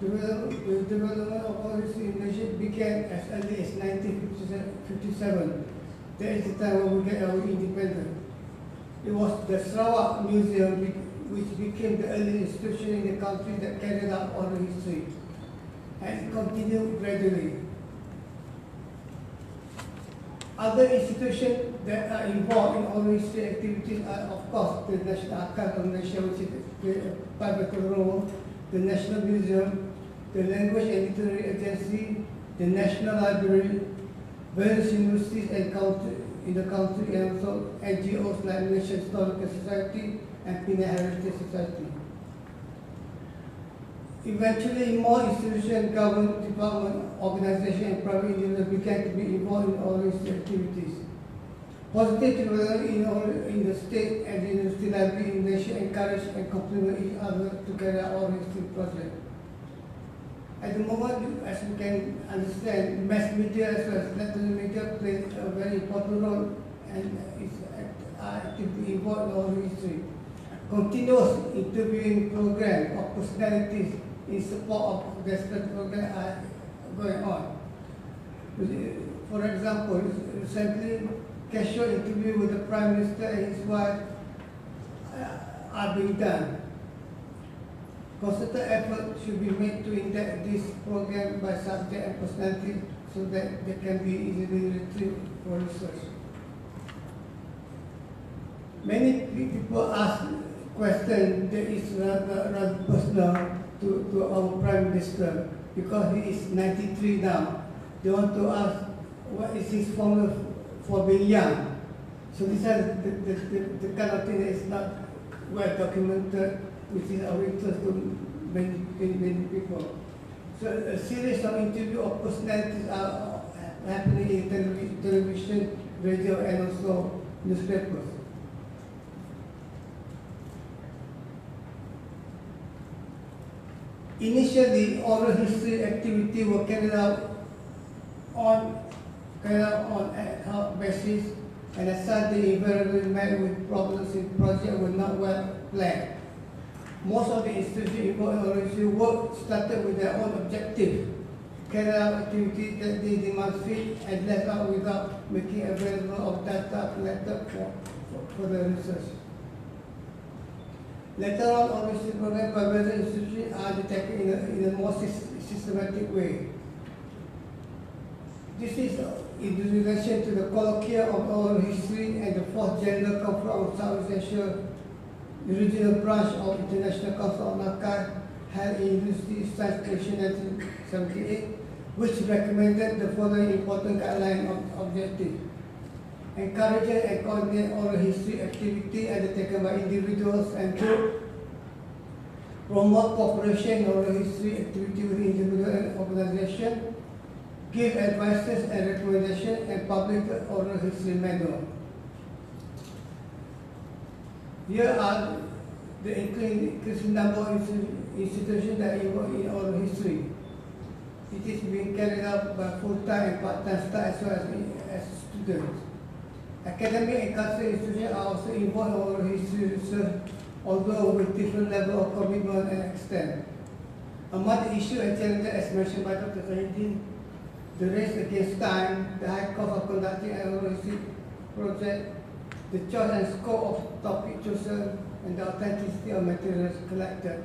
J: The development of oral history in Malaysia began as early as 1957. That is the time when we get our independence. It was the Sarawak Museum which became the early institution in the country that carried out oral history, and it continued gradually. Other institutions that are involved in oral history activities are, of course, the National Archives of Malaysia, which is a pivotal role, the National Museum, the Language and Literary Agency, the National Library, various universities and in the country, and also NGOs like Malaysian Historical Society and Penang Heritage Society. Eventually, more institutions, government, department, organizations, and private individuals began to be involved in oral history activities. Positive development in the state and the university library in Malaysia encourage and complement each other to carry out oral history projects. At the moment, as we can understand, mass media as well as electronic media plays a very important role and is actively involved in oral history. Continuous interviewing program of personalities in support of the respective program are going on. For example, recently, casual interview with the Prime Minister and his wife are being done. Concerted effort should be made to index this program by subject and personality so that they can be easily retrieved for research. Many people ask questions that is rather personal to our Prime Minister because he is 93 now. They want to ask what is his formula for being young. So these are the kind of thing that is not well documented, which is of interest to many people. So a series of interviews of personalities are happening in television, radio, and also newspapers. Initially, oral history activity were carried out on ad hoc basis, and as such, they invariably met with problems if projects were not well planned. Most of the institutions involved in oral history work started with their own objective, carry out activities that they demand fit and left out without making available of data collected for the research. Later on, oral history programs by various institutions are detected in a more systematic way. This is in relation to the colloquium of oral history and the fourth General Conference of Southeast Asia, the regional branch of International Council on Archives, held in University Science Station 1978, which recommended the following important guideline of objective: encouraging and coordinate oral history activity undertaken by individuals and groups, promote cooperation in oral history activity with individual and organizations, give advices and recommendations, and publish the oral history manual. Here are the increasing number of institutions that involve in oral history. It is being carried out by full-time and part-time staff as well as students. Academic and cultural institutions are also involved in oral history research, although with different level of commitment and extent. Among the issues and challenges as mentioned by Dr. Zahidin, the race against time, the high cost of conducting an oral history project, the choice and scope of topic chosen, and the authenticity of materials collected.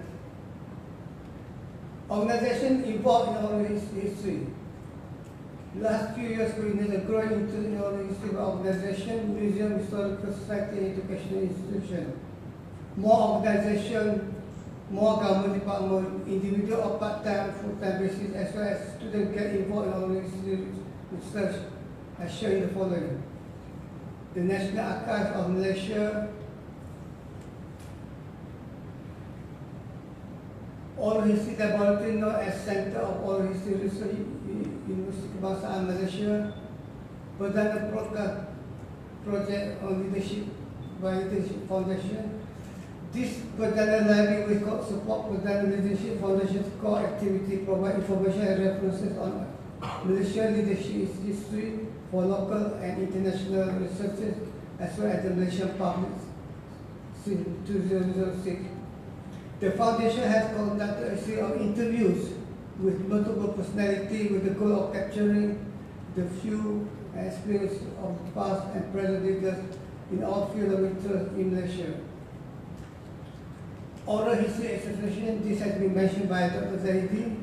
J: Organizations involved in oral history. Last few years, we witnessed a growing interest in oral history by organizations, museums, historical society, and educational institutions. More organizations, more government departments, individual or part-time, full-time basis, as well as students get involved in oral history research, as shown in the following. The National Archives of Malaysia, Oral History Laboratory known as Center of Oral History Research, University Kebangsaan Malaysia, Perdana Project on Leadership by Leadership Foundation. This Perdana Library will support Perdana Leadership Foundation's core activity, provide information and references on Malaysian leadership history for local and international researchers, as well as the Malaysian public since 2006. The foundation has conducted a series of interviews with multiple personalities with the goal of capturing the view and experience of past and present leaders in all fields of interest in Malaysia. Oral History Association, this has been mentioned by Dr. Zahidi.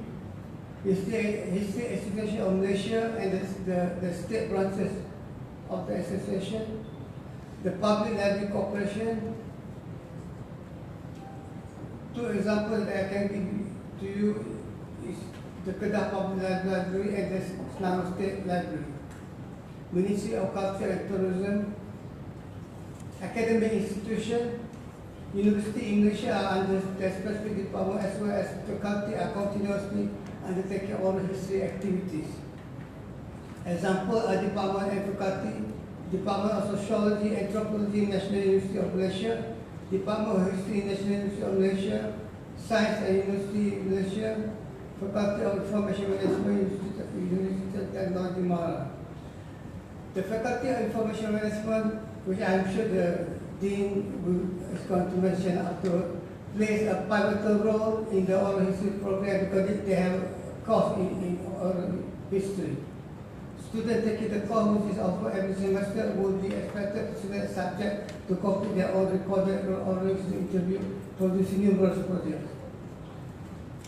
J: History Association of Malaysia and the state branches of the association, the Public Library Corporation. Two examples that I can give to you is the Kedah Public Library and the Selangor State Library. Ministry of Culture and Tourism, academic institution, university in Malaysia are under the specific department as well as faculty are continuously undertaking oral history activities. Example are Department and Faculty, Department of Sociology, Anthropology, National University of Malaysia, Department of History, National University of Malaysia, Science and University of Malaysia, Faculty of Information Management, University of Technology, Mara. The Faculty of Information Management, which I'm sure the Dean is going to mention after, plays a pivotal role in the oral history program because they have a course in oral history. Students taking the course, which is offered every semester, will be expected to select subject to complete their own recorded oral history interview, producing numerous projects.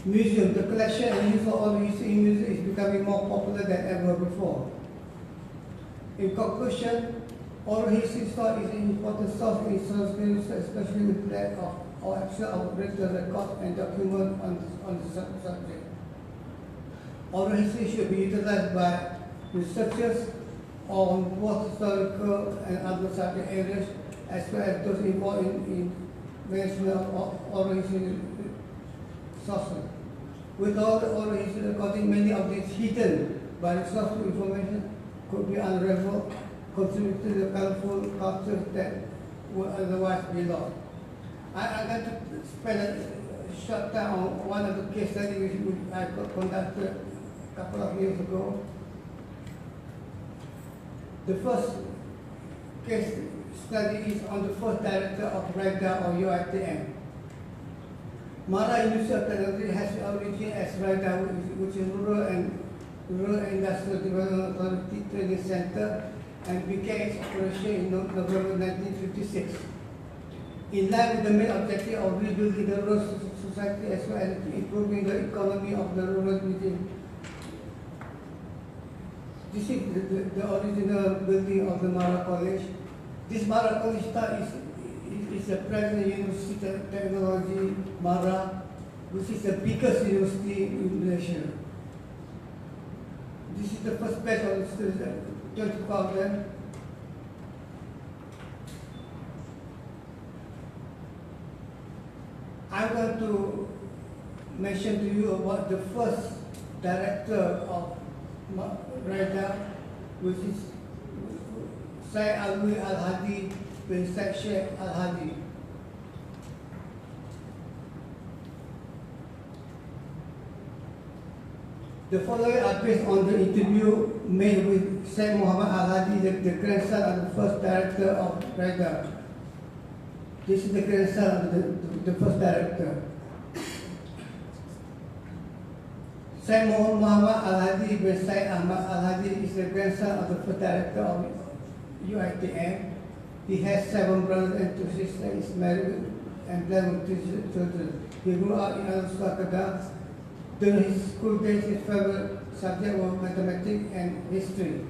J: Museum, the collection and use of oral history in museum is becoming more popular than ever before. In conclusion, oral history source is an important source in historical research, especially with lack of or absence of written record and document on the subject. Oral history should be utilized by researchers on both historical and other subject areas, as well as those involved in management of oral history sources. Without oral history recording, many of these hidden by resourceful information could be unraveled, contributing to the colorful cultures that would otherwise be lost. I'm going to spend a short time on one of the case studies which I conducted a couple of years ago. The first case study is on the first director of RIDA or UITM. Mara University of Technology has its origin as RIDA, which is Rural Industrial Development Authority Training Center, and began its operation in November 1956. In line with the main objective of rebuilding the rural society as well as improving the economy of the rural region. This is the original building of the Mara College. This Mara College is the present University of Technology, Mara, which is the biggest university in Malaysia. This is the first batch of the students, 20,000. I'm going to mention to you about the first director of RIDA, which is Syed Alwi Al-Hadi bin Syed Sheikh Al-Hadi. The following are based on the interview made with Syed Muhammad Al-Hadi, the grandson of the first director of RIDA. This is the grandson of the first director. Syed Muhammad Al-Hadi bin Syed Ahmad Al-Hadi is the grandson of the first director of UITM. He has 7 brothers and 2 sisters, is married and blessed with 3 children. He grew up in Al-Sultan. During his school days, his favorite subject was mathematics and history.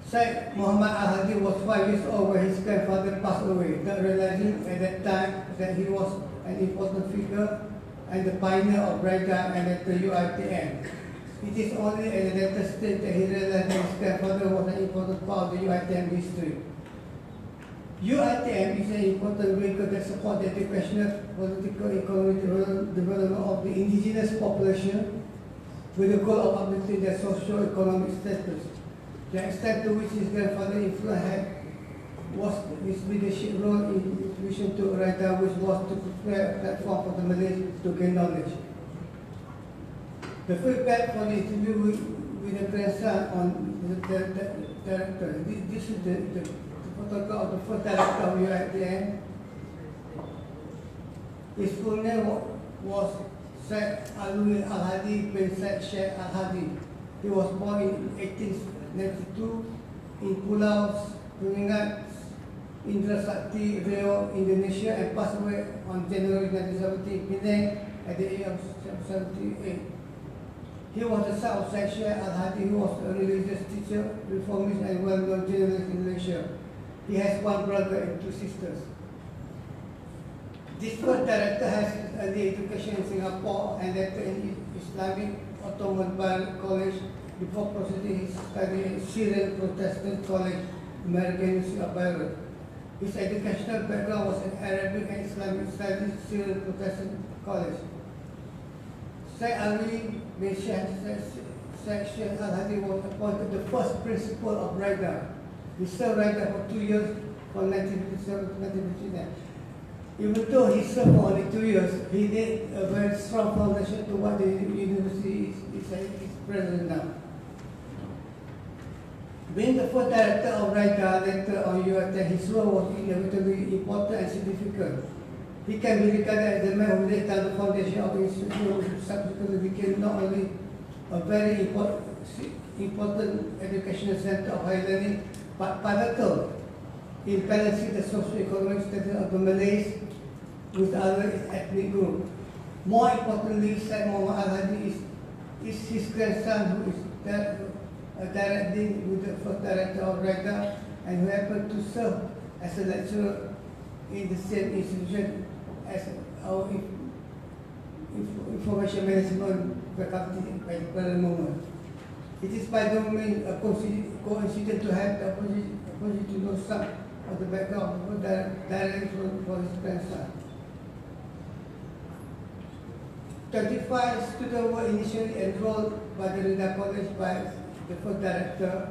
J: Syed Muhammad Al-Hadi was 5 years old when his grandfather passed away, not realizing at that time that he was an important figure and the pioneer of RIDA and at the UITM. It is only at a later stage that he realized that his grandfather was an important part of the UITM history. UITM is an important vehicle that supports the educational, political, economic development of the indigenous population with the goal of uplifting their socio-economic status. The extent to which his grandfather influence was his leadership role in relation to RIDA, which was to prepare a platform for the Malays to gain knowledge. The feedback for the interview with the grandson on the director. This is the photograph of the first director of UITM. His full name was Syed Alwi Al-Hadi bin Syed Sheikh Al-Hadi. He was born in 1892 in Pulau Penyengat, Indra Sakti, Riau, Indonesia, and passed away on January 1970 in Penang at the age of 78. He was the son of Syed Sheikh Al-Hadi, who was a religious teacher, reformist, and well-known journalist in Malaysia. He has 1 brother and 2 sisters. This first director has his early education in Singapore and later in Islamic Ottoman College before proceeding his study at Syrian Protestant College, American University of Beirut. His educational background was in Arabic and Islamic studies, Syrian Protestant College. Syed Ali bin Syed Sheikh Al-Hadi was appointed the first principal of RIDA. He served RIDA for 2 years, from 1957 to 1959. Even though he served for only 2 years, he laid a very strong foundation to what the university is present now. Being the first director of RITA later on UAT, his role was inevitably important and significant. He can be regarded as the man who laid down the foundation of the institution, which subsequently became not only a very important educational center of higher learning, but pivotal in balancing the socio-economic status of the Malays with other ethnic groups. More importantly, Syed Muhammad Al-Hadi is his grandson, who is directly with the first director of RITA and who happened to serve as a lecturer in the same institution as our information management faculty by the present moment. It is by no means a coincidence to have the opportunity to know some of the background directly for his grandson. 25 students were initially enrolled by the RITA College by the first director.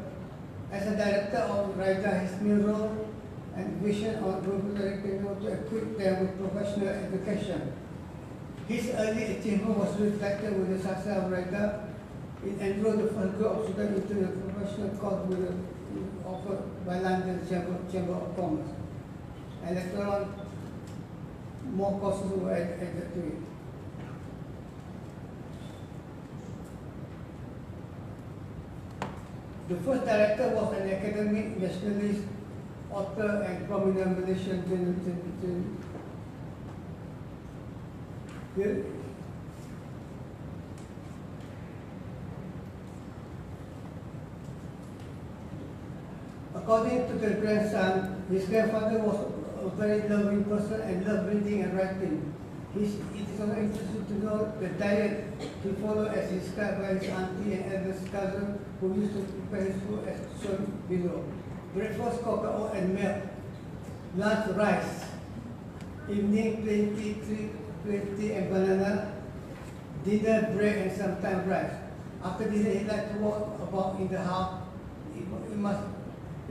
J: As a director of RITA, his main role and vision on directing to equip them with professional education. His early achievement was reflected with the success of RITA. It enrolled the first group of students into the professional course offered by London Chamber of Commerce. And later on, more courses were added to it. The first director was an academic, nationalist, author, and prominent Malaysian journalist. According to the grandson, his grandfather was a very loving person and loved reading and writing. It is also interesting to know the diet he followed as described by his auntie and eldest cousin who used to prepare his food as shown below. Breakfast cocoa and milk, lunch rice, evening plenty and banana, dinner bread and sometimes rice. After dinner he liked to walk about in the house. It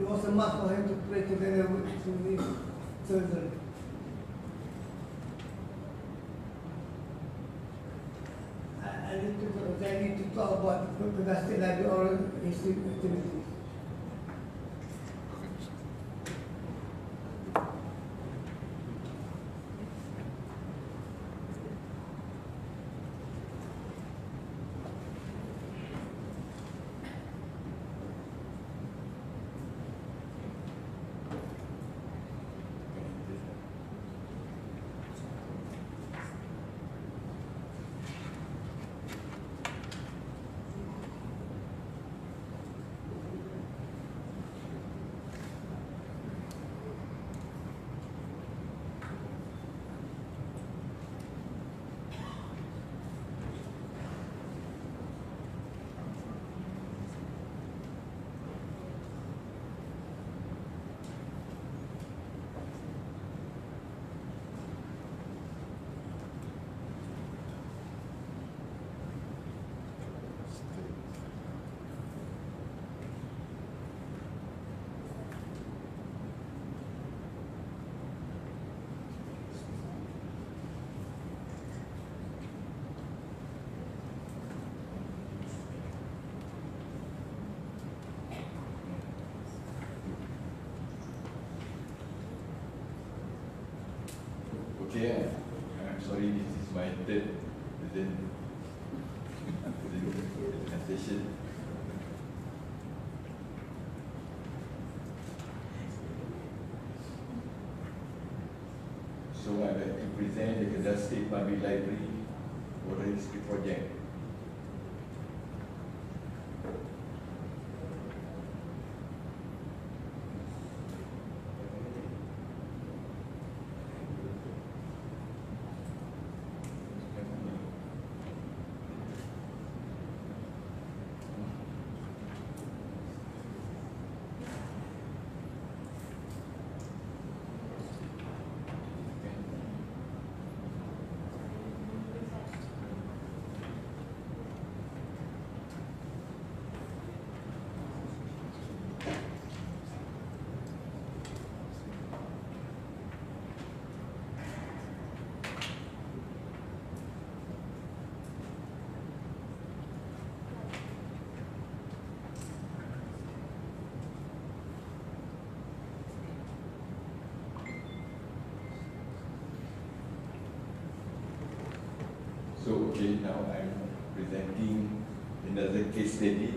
J: was a must for him to pray together with his children. I need to talk about the State Library oral history activities.
E: Okay, I'm sorry, this is my third presentation. So I'd like to present the Kedah State Public Library Oral History Project. now I'm presenting another case study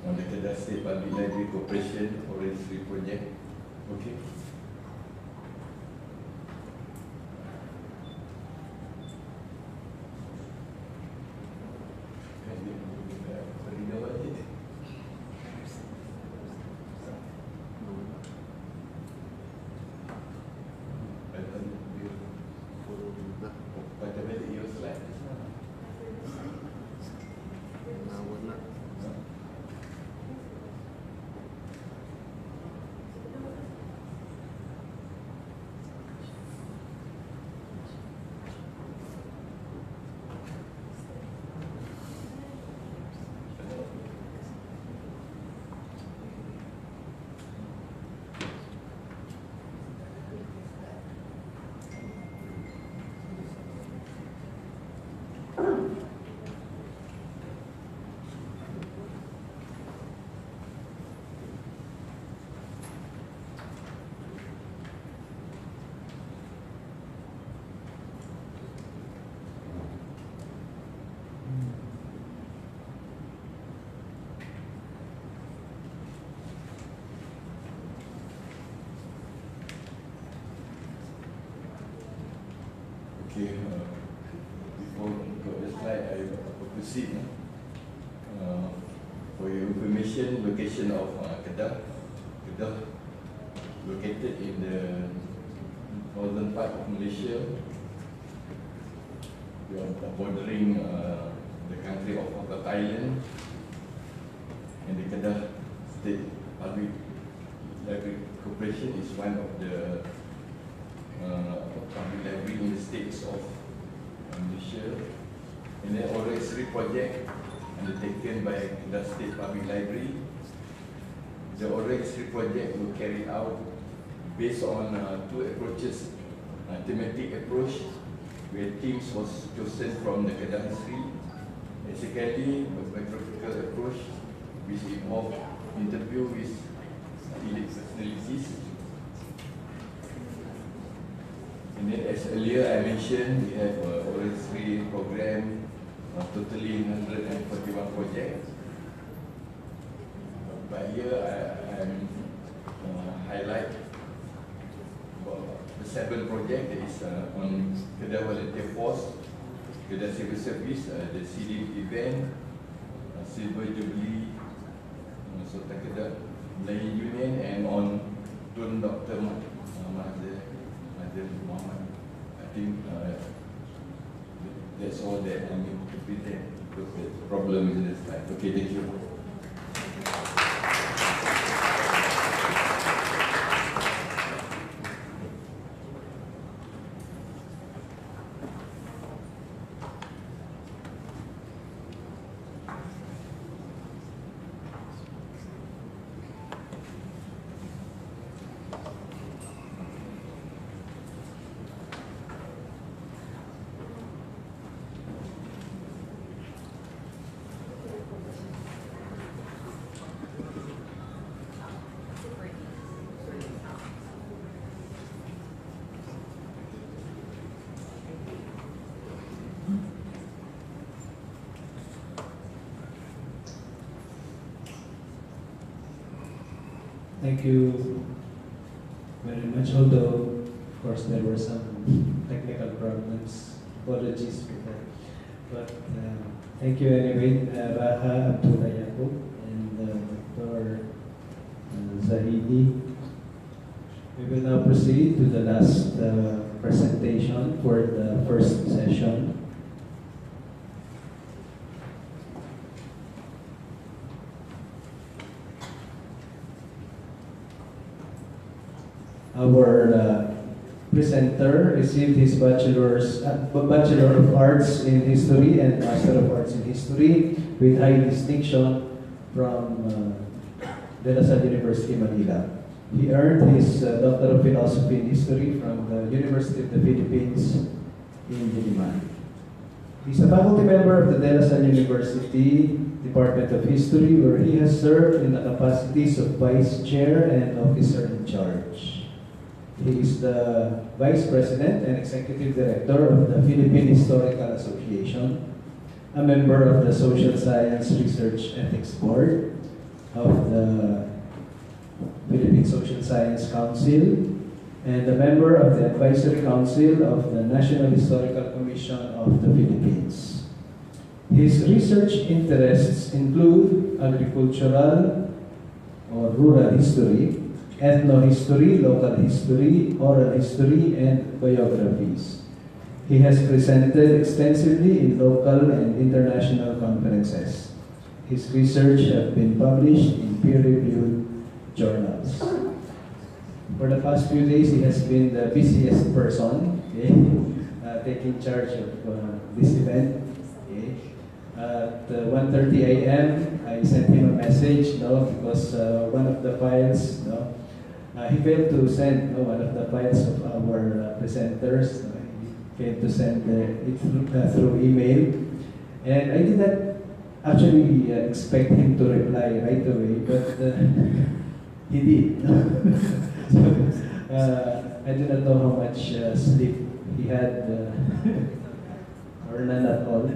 E: on the Kedah State Public Library Corporation Oral History Project. Okay. Okay, before we go to the slide, I will proceed. For your information, location of Kedah, located in the northern part of Malaysia. We are bordering the country of Thailand, and the Kedah State Public Library Corporation is one of the public library in the states of Malaysia. And then oral history project undertaken by the State Public Library. The oral history project was carried out based on two approaches. Thematic approach, where themes was chosen from the Kedah history, and secondly, a biographical approach, which involved interview with elite personalities. And then, as earlier I mentioned, we have an oral history program, totally 141 projects. But here I highlight the 7 projects that is on Kedah Volunteer Force, Kedah Civil Service, the CD event, Silver Jubilee, Sultan Kedah Melayu Union, and on Tun Dr. Mahathir Mohamad. I think that's all that I need to present, because the problem in the slide. Okay, thank you.
H: Thank you very much, although of course there were some technical problems. Apologies for that. But thank you anyway, Raha Abdullah Yaqub and Dr. Zahidi. We will now proceed to the last presentation for the first session. Our presenter received his Bachelor of Arts in History and Master of Arts in History with high distinction from De La Salle University, Manila. He earned his Doctor of Philosophy in History from the University of the Philippines in Diliman. He's a faculty member of the De La Salle University Department of History, where he has served in the capacities of Vice Chair and Officer in Charge. He is the Vice President and Executive Director of the Philippine Historical Association, a member of the Social Science Research Ethics Board of the Philippine Social Science Council, and a member of the Advisory Council of the National Historical Commission of the Philippines. His research interests include agricultural or rural history, ethnohistory, local history, oral history, and biographies. He has presented extensively in local and international conferences. His research has been published in peer-reviewed journals. For the past few days, he has been the busiest person, okay, taking charge of this event. Okay. At 1:30 a.m., I sent him a message, because one of the files, he failed to send one of the files of our presenters. He failed to send it through email, and I did not actually expect him to reply right away, but he did. So, I do not know how much sleep he had, or none at all.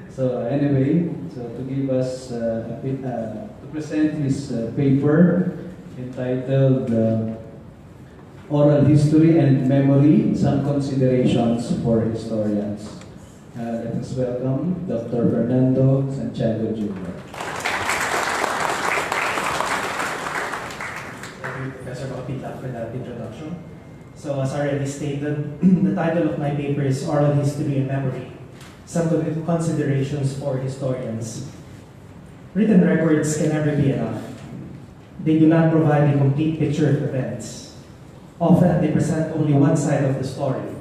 H: So anyway, to give us to present his paper entitled Oral History and Memory, Some Considerations for Historians. Let us welcome Dr. Fernando Santiago Jr.
D: Thank you, Professor Makapita, for that introduction. So as already stated, the title of my paper is Oral History and Memory, Some Considerations for Historians. Written records can never be enough. They do not provide a complete picture of events. Often they present only one side of the story.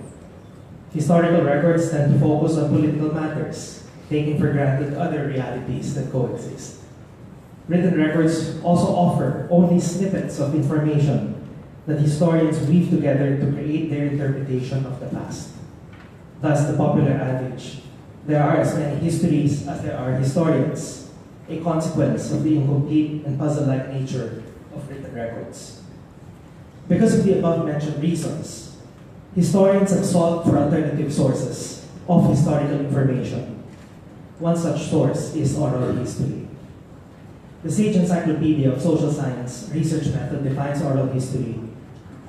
D: Historical records tend to focus on political matters, taking for granted other realities that coexist. Written records also offer only snippets of information that historians weave together to create their interpretation of the past. Thus, the popular adage, there are as many histories as there are historians, a consequence of the incomplete and puzzle-like nature of written records. Because of the above-mentioned reasons, historians have sought for alternative sources of historical information. One such source is oral history. The Sage Encyclopedia of Social Science Research Method defines oral history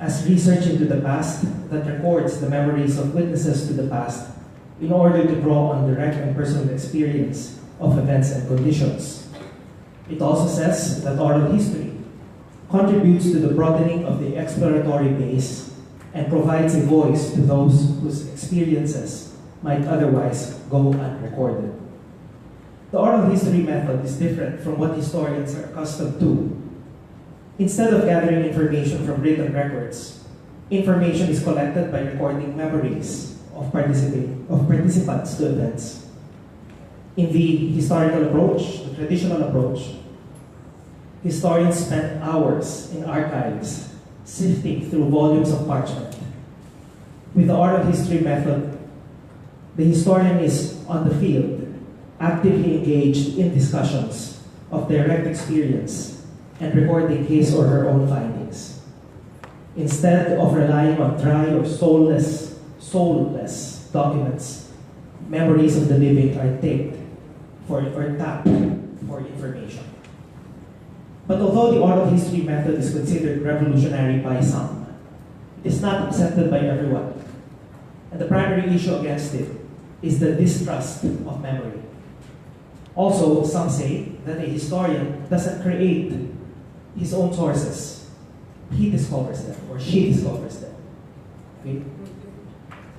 D: as research into the past that records the memories of witnesses to the past in order to draw on direct and personal experience of events and conditions. It also says that oral history contributes to the broadening of the exploratory base and provides a voice to those whose experiences might otherwise go unrecorded. The oral history method is different from what historians are accustomed to. Instead of gathering information from written records, information is collected by recording memories of participants to events. In the historical approach, the traditional approach, historians spend hours in archives sifting through volumes of parchment. With the oral history method, the historian is on the field, actively engaged in discussions of direct experience and recording his or her own findings. Instead of relying on dry or soulless documents, memories of the living are tapped for information. But although the oral history method is considered revolutionary by some, it is not accepted by everyone. And the primary issue against it is the distrust of memory. Also, some say that a historian doesn't create his own sources. He discovers them, or she discovers them. Okay?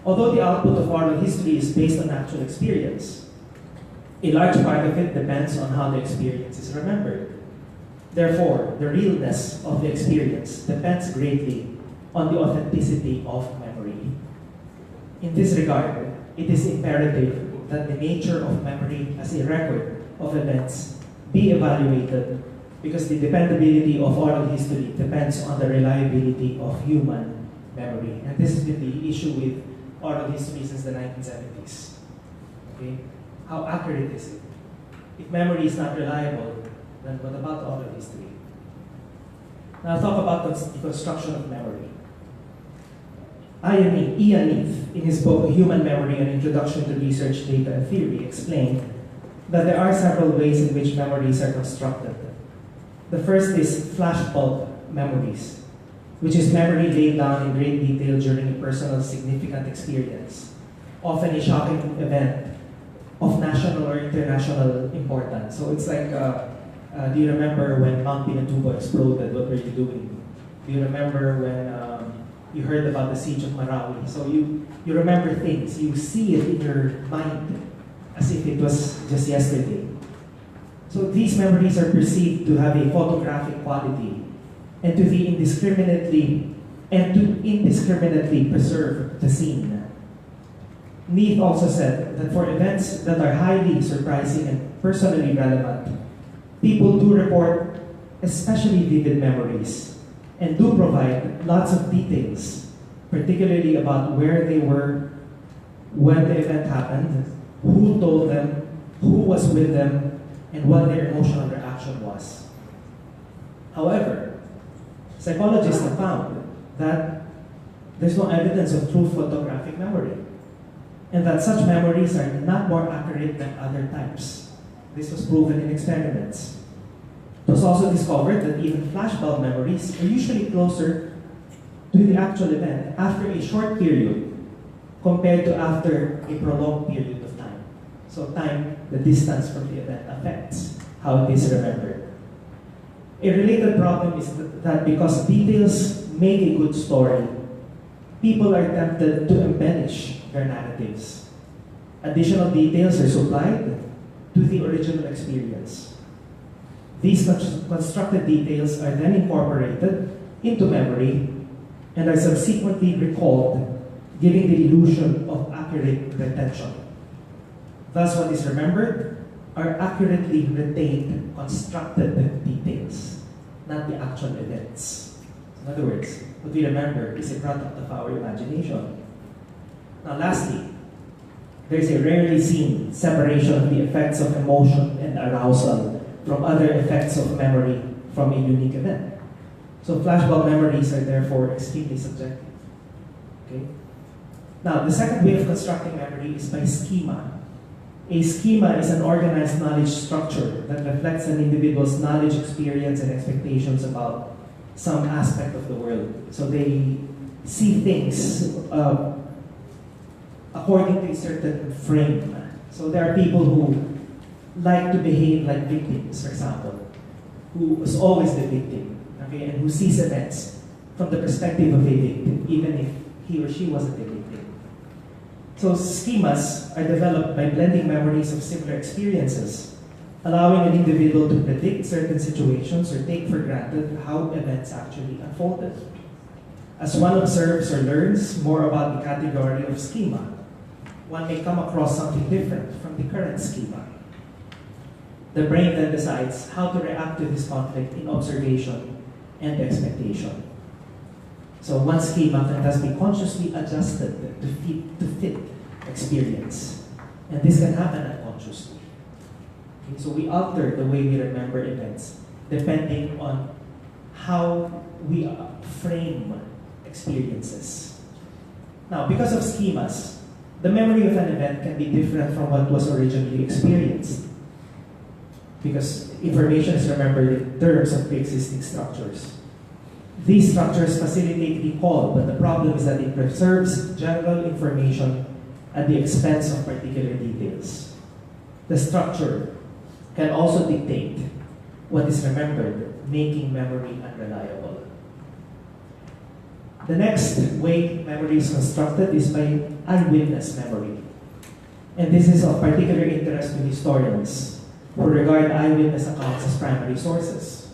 D: Although the output of oral history is based on actual experience, a large part of it depends on how the experience is remembered. Therefore, the realness of the experience depends greatly on the authenticity of memory. In this regard, it is imperative that the nature of memory as a record of events be evaluated, because the dependability of oral history depends on the reliability of human memory. And this has been the issue with oral history since the 1970s. Okay? How accurate is it? If memory is not reliable, then what about oral history? Now I'll talk about the construction of memory. Ian Neath, in his book Human Memory, An Introduction to Research, Data, and Theory, explained that there are several ways in which memories are constructed. The first is flashbulb memories, which is memory laid down in great detail during a personal significant experience, often a shocking event of national or international importance. So it's like, do you remember when Mount Pinatubo exploded? What were you doing? Do you remember when you heard about the siege of Marawi? So you remember things, you see it in your mind as if it was just yesterday. So these memories are perceived to have a photographic quality and to indiscriminately preserve the scene. Neath also said that for events that are highly surprising and personally relevant, people do report especially vivid memories and do provide lots of details, particularly about where they were when the event happened, who told them, who was with them, and what their emotional reaction was. However, psychologists have found that there's no evidence of true photographic memory, and that such memories are not more accurate than other types. This was proven in experiments. It was also discovered that even flashbulb memories are usually closer to the actual event after a short period compared to after a prolonged period of time. So time, the distance from the event, affects how it is remembered. A related problem is that because details make a good story, people are tempted to embellish their narratives. Additional details are supplied to the original experience. These constructed details are then incorporated into memory and are subsequently recalled, giving the illusion of accurate retention. Thus, what is remembered are accurately retained, constructed details, not the actual events. In other words, what we remember is a product of our imagination. Now, lastly, there is a rarely seen separation of the effects of emotion and arousal from other effects of memory from a unique event. So flashbulb memories are therefore extremely subjective. Okay? Now, the second way of constructing memory is by schema. A schema is an organized knowledge structure that reflects an individual's knowledge, experience, and expectations about some aspect of the world. So they see things according to a certain frame. So there are people who like to behave like victims, for example, who is always the victim, okay, and who sees events from the perspective of a victim, even if he or she wasn't a victim. So schemas are developed by blending memories of similar experiences, allowing an individual to predict certain situations or take for granted how events actually unfolded. As one observes or learns more about the category of schema, one may come across something different from the current schema. The brain then decides how to react to this conflict in observation and expectation. So one schema can thus be consciously adjusted to fit experience. And this can happen unconsciously. Okay, so we alter the way we remember events depending on how we frame experiences. Now, because of schemas, the memory of an event can be different from what was originally experienced, because information is remembered in terms of pre-existing structures. These structures facilitate recall, but the problem is that it preserves general information at the expense of particular details. The structure can also dictate what is remembered, making memory unreliable. The next way memory is constructed is by eyewitness memory. And this is of particular interest to historians who regard eyewitness accounts as primary sources.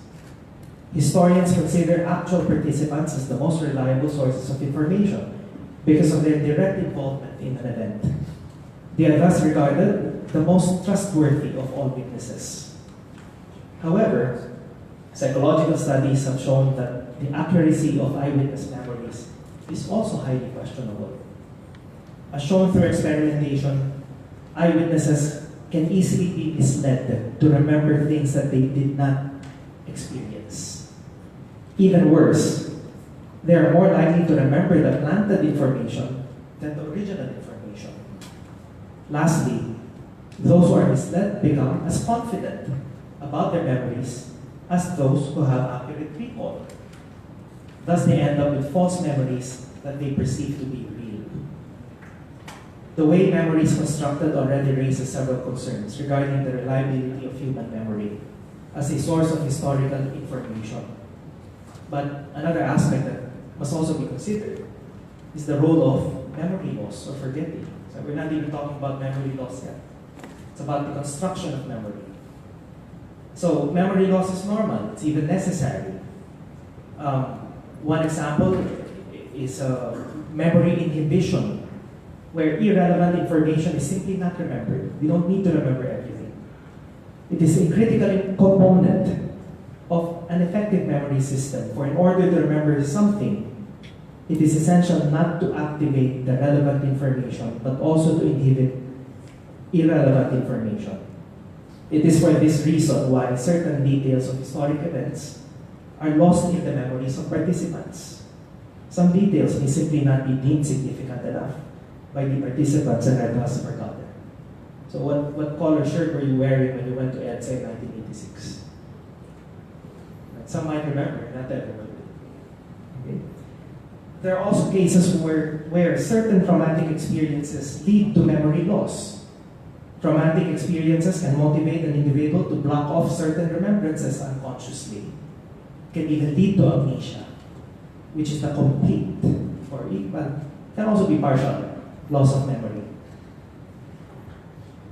D: Historians consider actual participants as the most reliable sources of information because of their direct involvement in an event. They are thus regarded the most trustworthy of all witnesses. However, psychological studies have shown that the accuracy of eyewitness memories is also highly questionable. As shown through experimentation, eyewitnesses can easily be misled to remember things that they did not experience. Even worse, They are more likely to remember the planted information than the original information. Lastly, those who are misled become as confident about their memories as those who have accurate recall. Thus, they end up with false memories that they perceive to be real. The way memory is constructed already raises several concerns regarding the reliability of human memory as a source of historical information. But another aspect that must also be considered is the role of memory loss or forgetting. So we're not even talking about memory loss yet. It's about the construction of memory. So memory loss is normal, it's even necessary. One example is memory inhibition, where irrelevant information is simply not remembered. We don't need to remember everything. It is a critical component of an effective memory system, for in order to remember something, it is essential not to activate the relevant information, but also to inhibit irrelevant information. It is for this reason why certain details of historic events are lost in the memories of participants. Some details may simply not be deemed significant enough by the participants and are thus forgotten. So what color shirt were you wearing when you went to EDSA in 1986? Some might remember, not everyone. Okay. There are also cases where certain traumatic experiences lead to memory loss. Traumatic experiences can motivate an individual to block off certain remembrances unconsciously. It can even lead to amnesia, which is the complete, or even, can also be partial, loss of memory.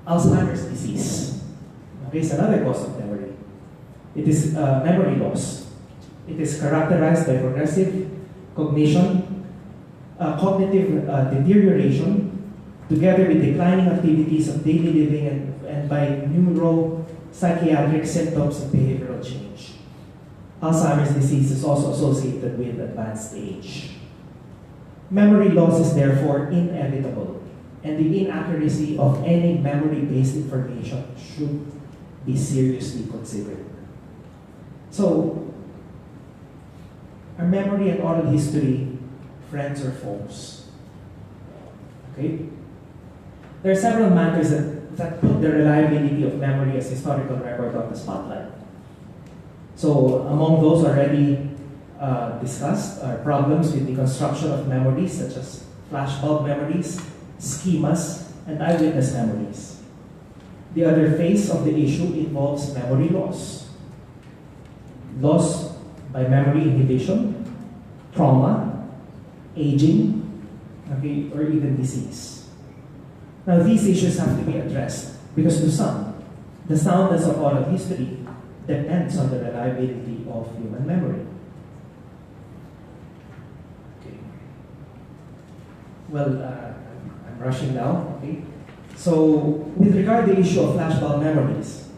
D: Alzheimer's disease. Okay, is another cause of memory. It is memory loss. It is characterized by progressive cognition, cognitive deterioration, together with declining activities of daily living and by neuropsychiatric symptoms of behavioral change. Alzheimer's disease is also associated with advanced age. Memory loss is therefore inevitable, and the inaccuracy of any memory-based information should be seriously considered. So, are memory and oral history friends or foes? Okay? There are several matters that put the reliability of memory as historical record on the spotlight. So, among those already discussed are problems with the construction of memories such as flashbulb memories, schemas, and eyewitness memories. The other phase of the issue involves memory loss. Loss by memory inhibition, trauma, aging, okay, or even disease. Now, these issues have to be addressed because to some, the soundness of oral history depends on the reliability of human memory. Okay. Well, I'm rushing now. Okay. So, with regard to the issue of flashbulb memories,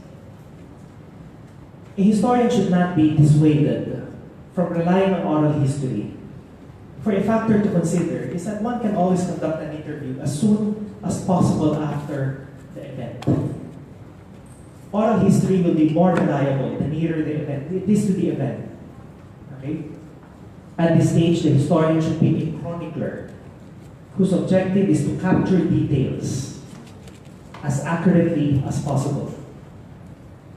D: a historian should not be dissuaded from relying on oral history. For a factor to consider is that one can always conduct an interview as soon as possible after the event. Oral history will be more reliable the nearer the event, it is to the event. Okay? At this stage, the historian should be a chronicler whose objective is to capture details as accurately as possible.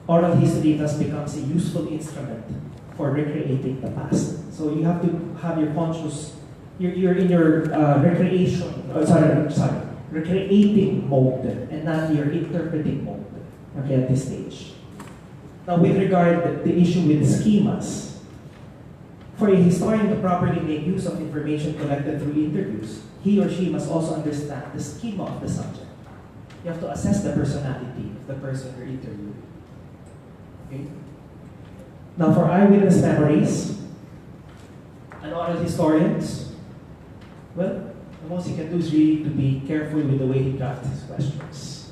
D: Oral history thus becomes a useful instrument for recreating the past. So you have to have your conscious, you're in your recreating mode and not your interpreting mode, okay, at this stage. Now with regard to the issue with schemas, for a historian to properly make use of information collected through interviews, he or she must also understand the schema of the subject. You have to assess the personality of the person you're interviewing. Okay? Now for eyewitness memories and oral historians, well, the most he can do is really to be careful with the way he drafts his questions.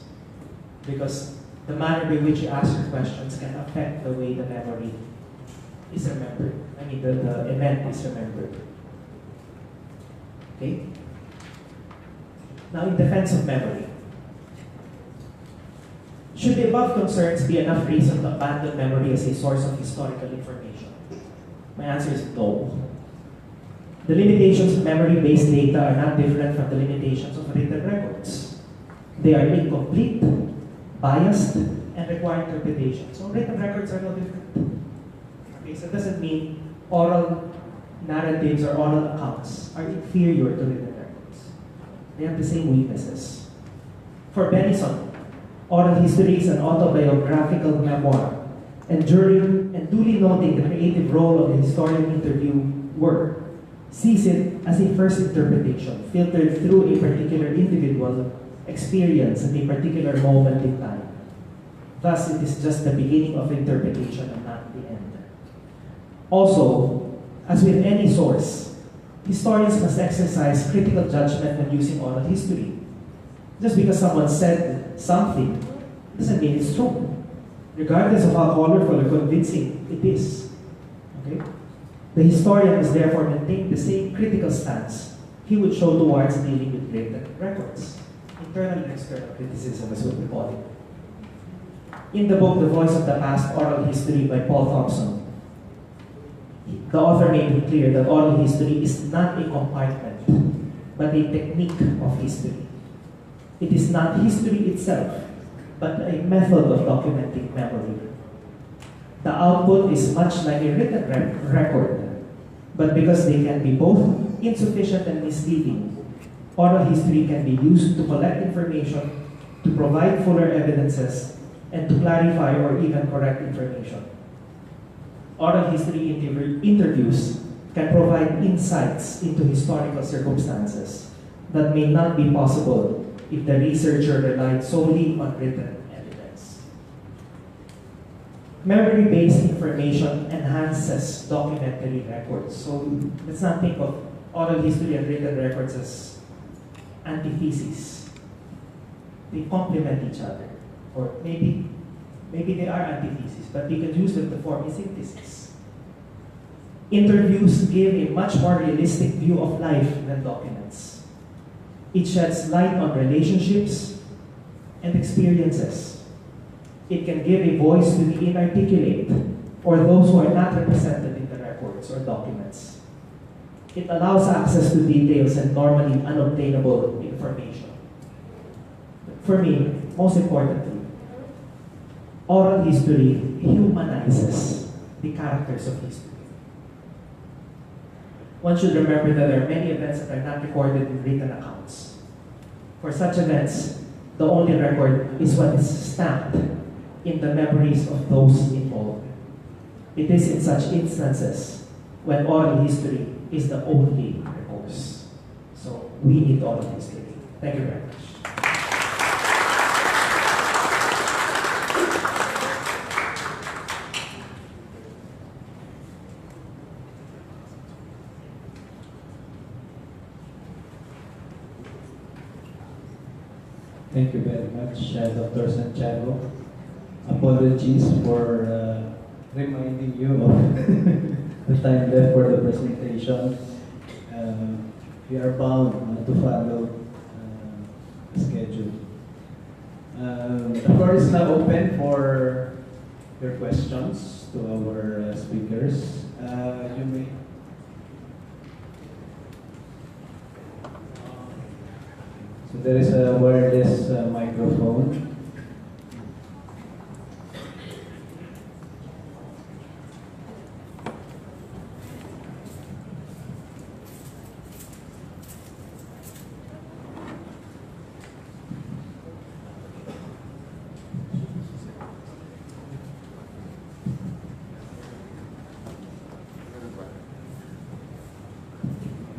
D: Because the manner by which you ask your questions can affect the way the memory is remembered. I mean, the event is remembered. Okay? Now, in defense of memory, should the above concerns be enough reason to abandon memory as a source of historical information? My answer is no. The limitations of memory-based data are not different from the limitations of written records. They are incomplete, biased, and require interpretation. So written records are no different. Okay, so it doesn't mean oral narratives or oral accounts are inferior to written records. They have the same weaknesses. For Benison, oral history is an autobiographical memoir, and duly noting the creative role of the historian interviewer, sees it as a first interpretation filtered through a particular individual experience at a particular moment in time. Thus, it is just the beginning of interpretation and not the end. Also, as with any source, historians must exercise critical judgment when using oral history. Just because someone said something doesn't mean it's true, regardless of how colorful or convincing it is. Okay? The historian must therefore maintain the same critical stance he would show towards dealing with written records. Internal and external criticism is what we call it. In the book, The Voice of the Past, Oral History by Paul Thompson, the author made it clear that oral history is not a compartment, but a technique of history. It is not history itself, but a method of documenting memory. The output is much like a written record, but because they can be both insufficient and misleading, oral history can be used to collect information, to provide fuller evidences, and to clarify or even correct information. Oral history interviews can provide insights into historical circumstances that may not be possible if the researcher relied solely on written evidence. Memory-based information enhances documentary records. So let's not think of oral history and written records as antitheses. They complement each other. Or maybe they are antitheses, but we can use them to form a synthesis. Interviews give a much more realistic view of life than documents. It sheds light on relationships and experiences. It can give a voice to the inarticulate or those who are not represented in the records or documents. It allows access to details and normally unobtainable information. For me, most importantly, oral history humanizes the characters of history. One should remember that there are many events that are not recorded in written accounts. For such events, the only record is what is stamped in the memories of those involved. It is in such instances when oral history is the only recourse. So we need oral history. Thank you very much.
H: Thank you very much, Dr. Santiago. Apologies for reminding you of the time left for the presentation. We are bound to follow the schedule. The floor is now open for your questions to our speakers. You may. So there is a wireless microphone.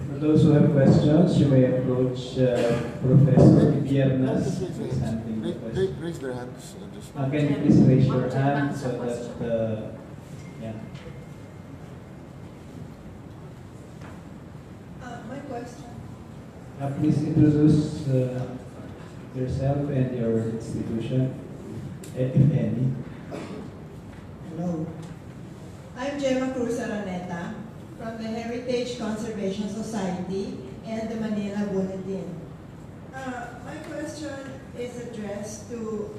H: For those who have questions, you may approach Professor Piernas.
I: Raise their hands.
H: Can you please raise your hand so that, yeah.
K: My question.
H: Please introduce yourself and your institution, if any.
K: Hello. I'm Gemma Cruz Araneta from the Heritage Conservation Society and the Manila Bulletin. My question is addressed to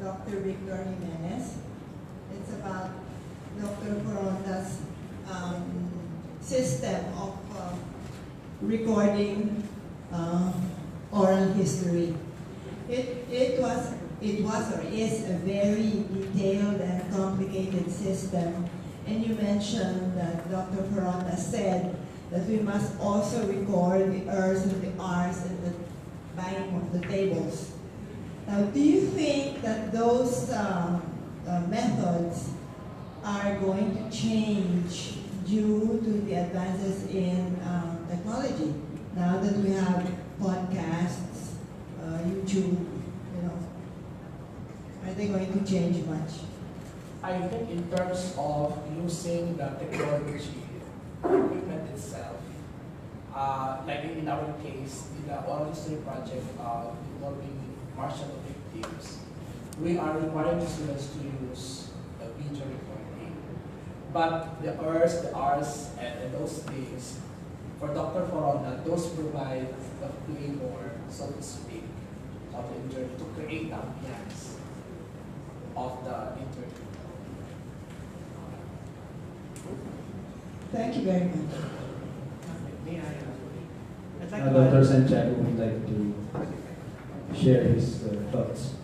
K: Dr. Victor Jimenez. It's about Dr. Coronda's system of recording oral history. It was or is a very detailed and complicated system. And you mentioned that Dr. Ferrata said that we must also record the Rs and the Rs and the buying of the tables. Now, do you think that those methods are going to change due to the advances in technology? Now that we have podcasts, YouTube, are they going to change much?
G: I think in terms of using the technology equipment itself, like in our case, in the oral history project involving martial victims, we are requiring the students to use the video recording. But the Rs, the Rs, and those things, for Dr. Corona, those provide the flavor, so to speak, of the interview to create the ambience of the interview.
K: Thank you very much.
D: May I'd like
H: Dr. Santiago would like to share his thoughts.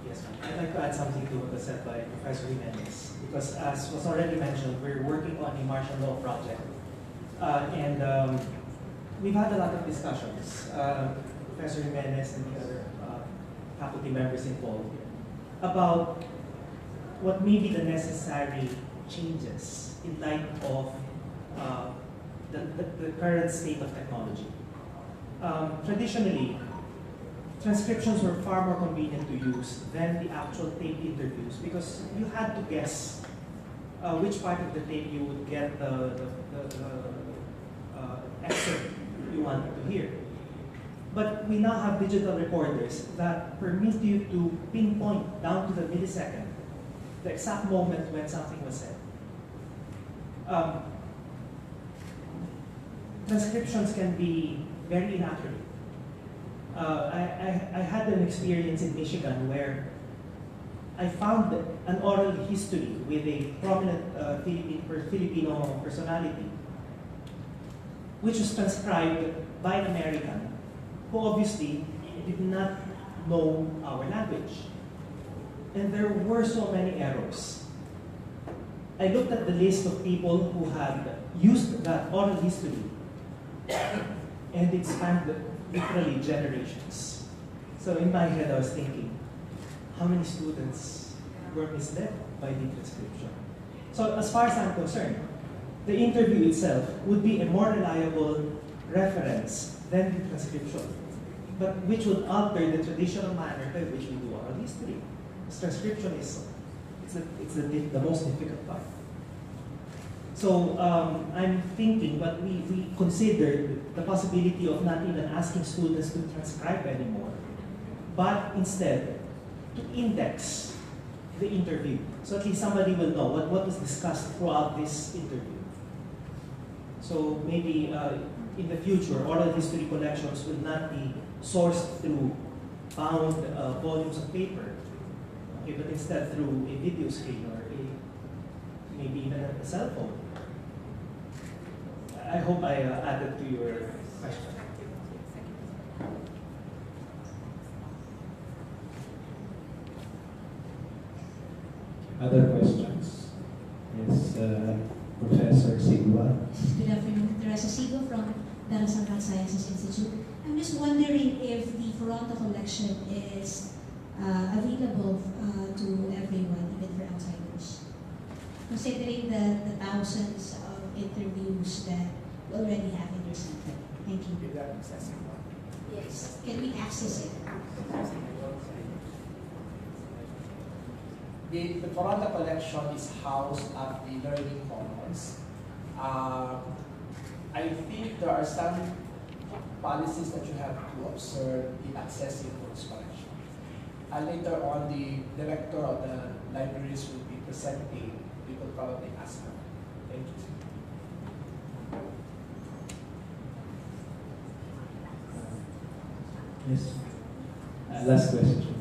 D: Yes, I'd like to add something to what was said by Professor Jimenez, because as was already mentioned, we're working on a martial law project. And we've had a lot of discussions, Professor Jimenez and the other faculty members involved, about what may be the necessary changes in light of the current state of technology. Traditionally, transcriptions were far more convenient to use than the actual tape interviews, because you had to guess which part of the tape you would get the excerpt you wanted to hear. But we now have digital recorders that permit you to pinpoint down to the millisecond the exact moment when something was said. Transcriptions can be very inaccurate. I had an experience in Michigan where I found an oral history with a prominent Filipino personality, which was transcribed by an American who obviously did not know our language. And there were so many errors. I looked at the list of people who had used that oral history, and it spanned literally generations. So in my head, I was thinking, how many students were misled by the transcription? So as far as I'm concerned, the interview itself would be a more reliable reference than the transcription, but which would alter the traditional manner by which we do oral history. This transcription is the most difficult part. So I'm thinking, but we considered the possibility of not even asking students to transcribe anymore, but instead to index the interview. So at least somebody will know what was discussed throughout this interview. So maybe in the future, oral history collections will not be sourced through bound volumes of paper, okay, but instead through a video screen or maybe even a cell phone. I hope I added to your question.
H: Other questions? Yes, Professor Sigua.
L: Good afternoon, Teresa Sigo from Darussalam Health Sciences Institute. I'm just wondering if the Toronto collection is available to everyone, even for outsiders, considering the thousands of interviews that we already have in your center. Thank you.
G: Is that accessible?
L: Yes. Can we access it?
G: The Toronto collection is housed at the Learning Commons. I think there are some policies that you have to observe in accessing those collections. Later on, the director of the libraries will be presenting. We could probably ask her. Thank you.
H: Yes. Last question.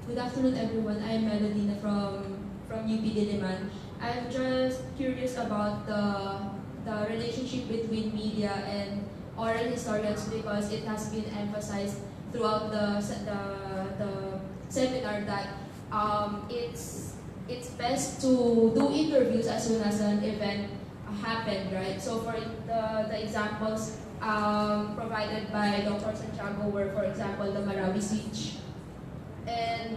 M: Good afternoon, everyone. I'm Melodina from UP Diliman. I'm just curious about the relationship between media and oral historians because it has been emphasized throughout the seminar that it's best to do interviews as soon as an event happened, right? So for the examples provided by Dr. Santiago were, for example, the Marawi siege. And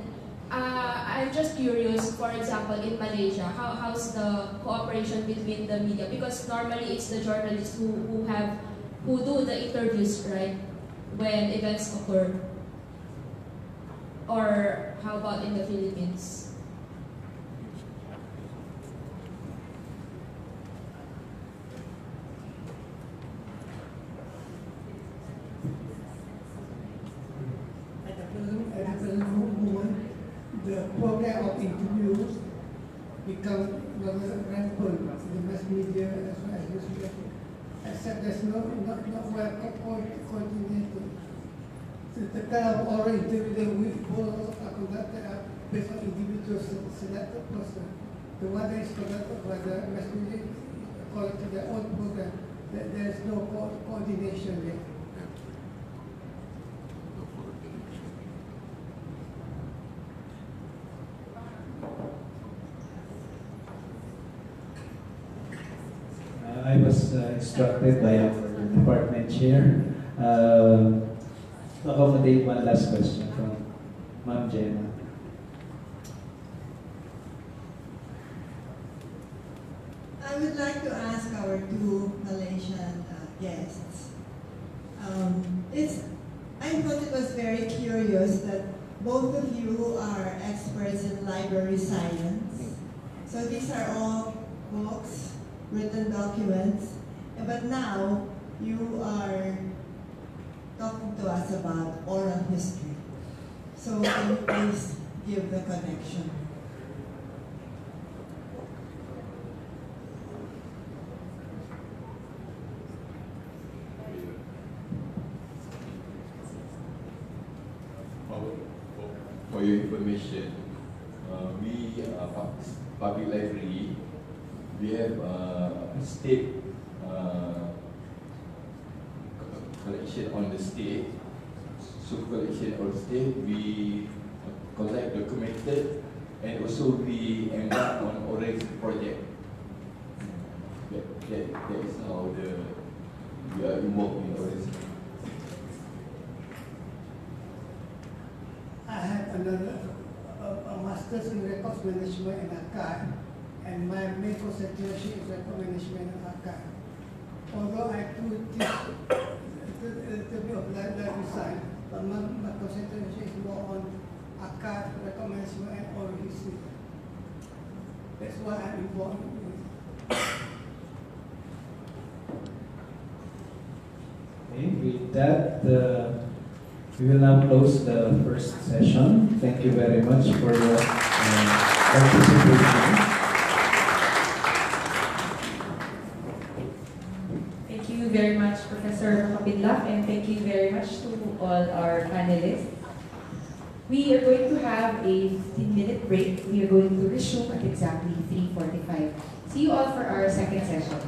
M: I'm just curious, for example, in Malaysia, how's the cooperation between the media? Because normally it's the journalists who do the interviews, right, when events occur. Or how about in the Philippines?
J: At the present moment, the program of interviews become rather rampant in the mass media as well as newspaper, except there's not well coordinated. So the kind of oral interview that we follow are conducted based on individual selected person. The one that is conducted by the mass media according to their own program, there is no coordination yet.
H: I was instructed by our department chair to accommodate one last question from Ma'am Jenna.
K: I would like to ask our two Malaysian guests. I thought it was very curious that both of you are experts in library science. So these are all books, written documents, but now you are talking to us about oral history. So can you please give the connection?
E: For your information, we public library. We have state collection on the state. So collection on the state, we collect documented, and also we embark on oral project. That is how we are involved in oral.
J: I have a master's in records management and archive, and my main concentration is record management and archive. Although I do teach a little bit of library science, but my concentration is more on archive, record management, and oral history. That's why I'm involved in it.
H: Okay, with that, we will now close the first session. Thank you very much for your participation.
A: Thank you very much, Professor Kapidlak, and thank you very much to all our panelists. We are going to have a 15-minute break. We are going to resume at exactly 3:45. See you all for our second session.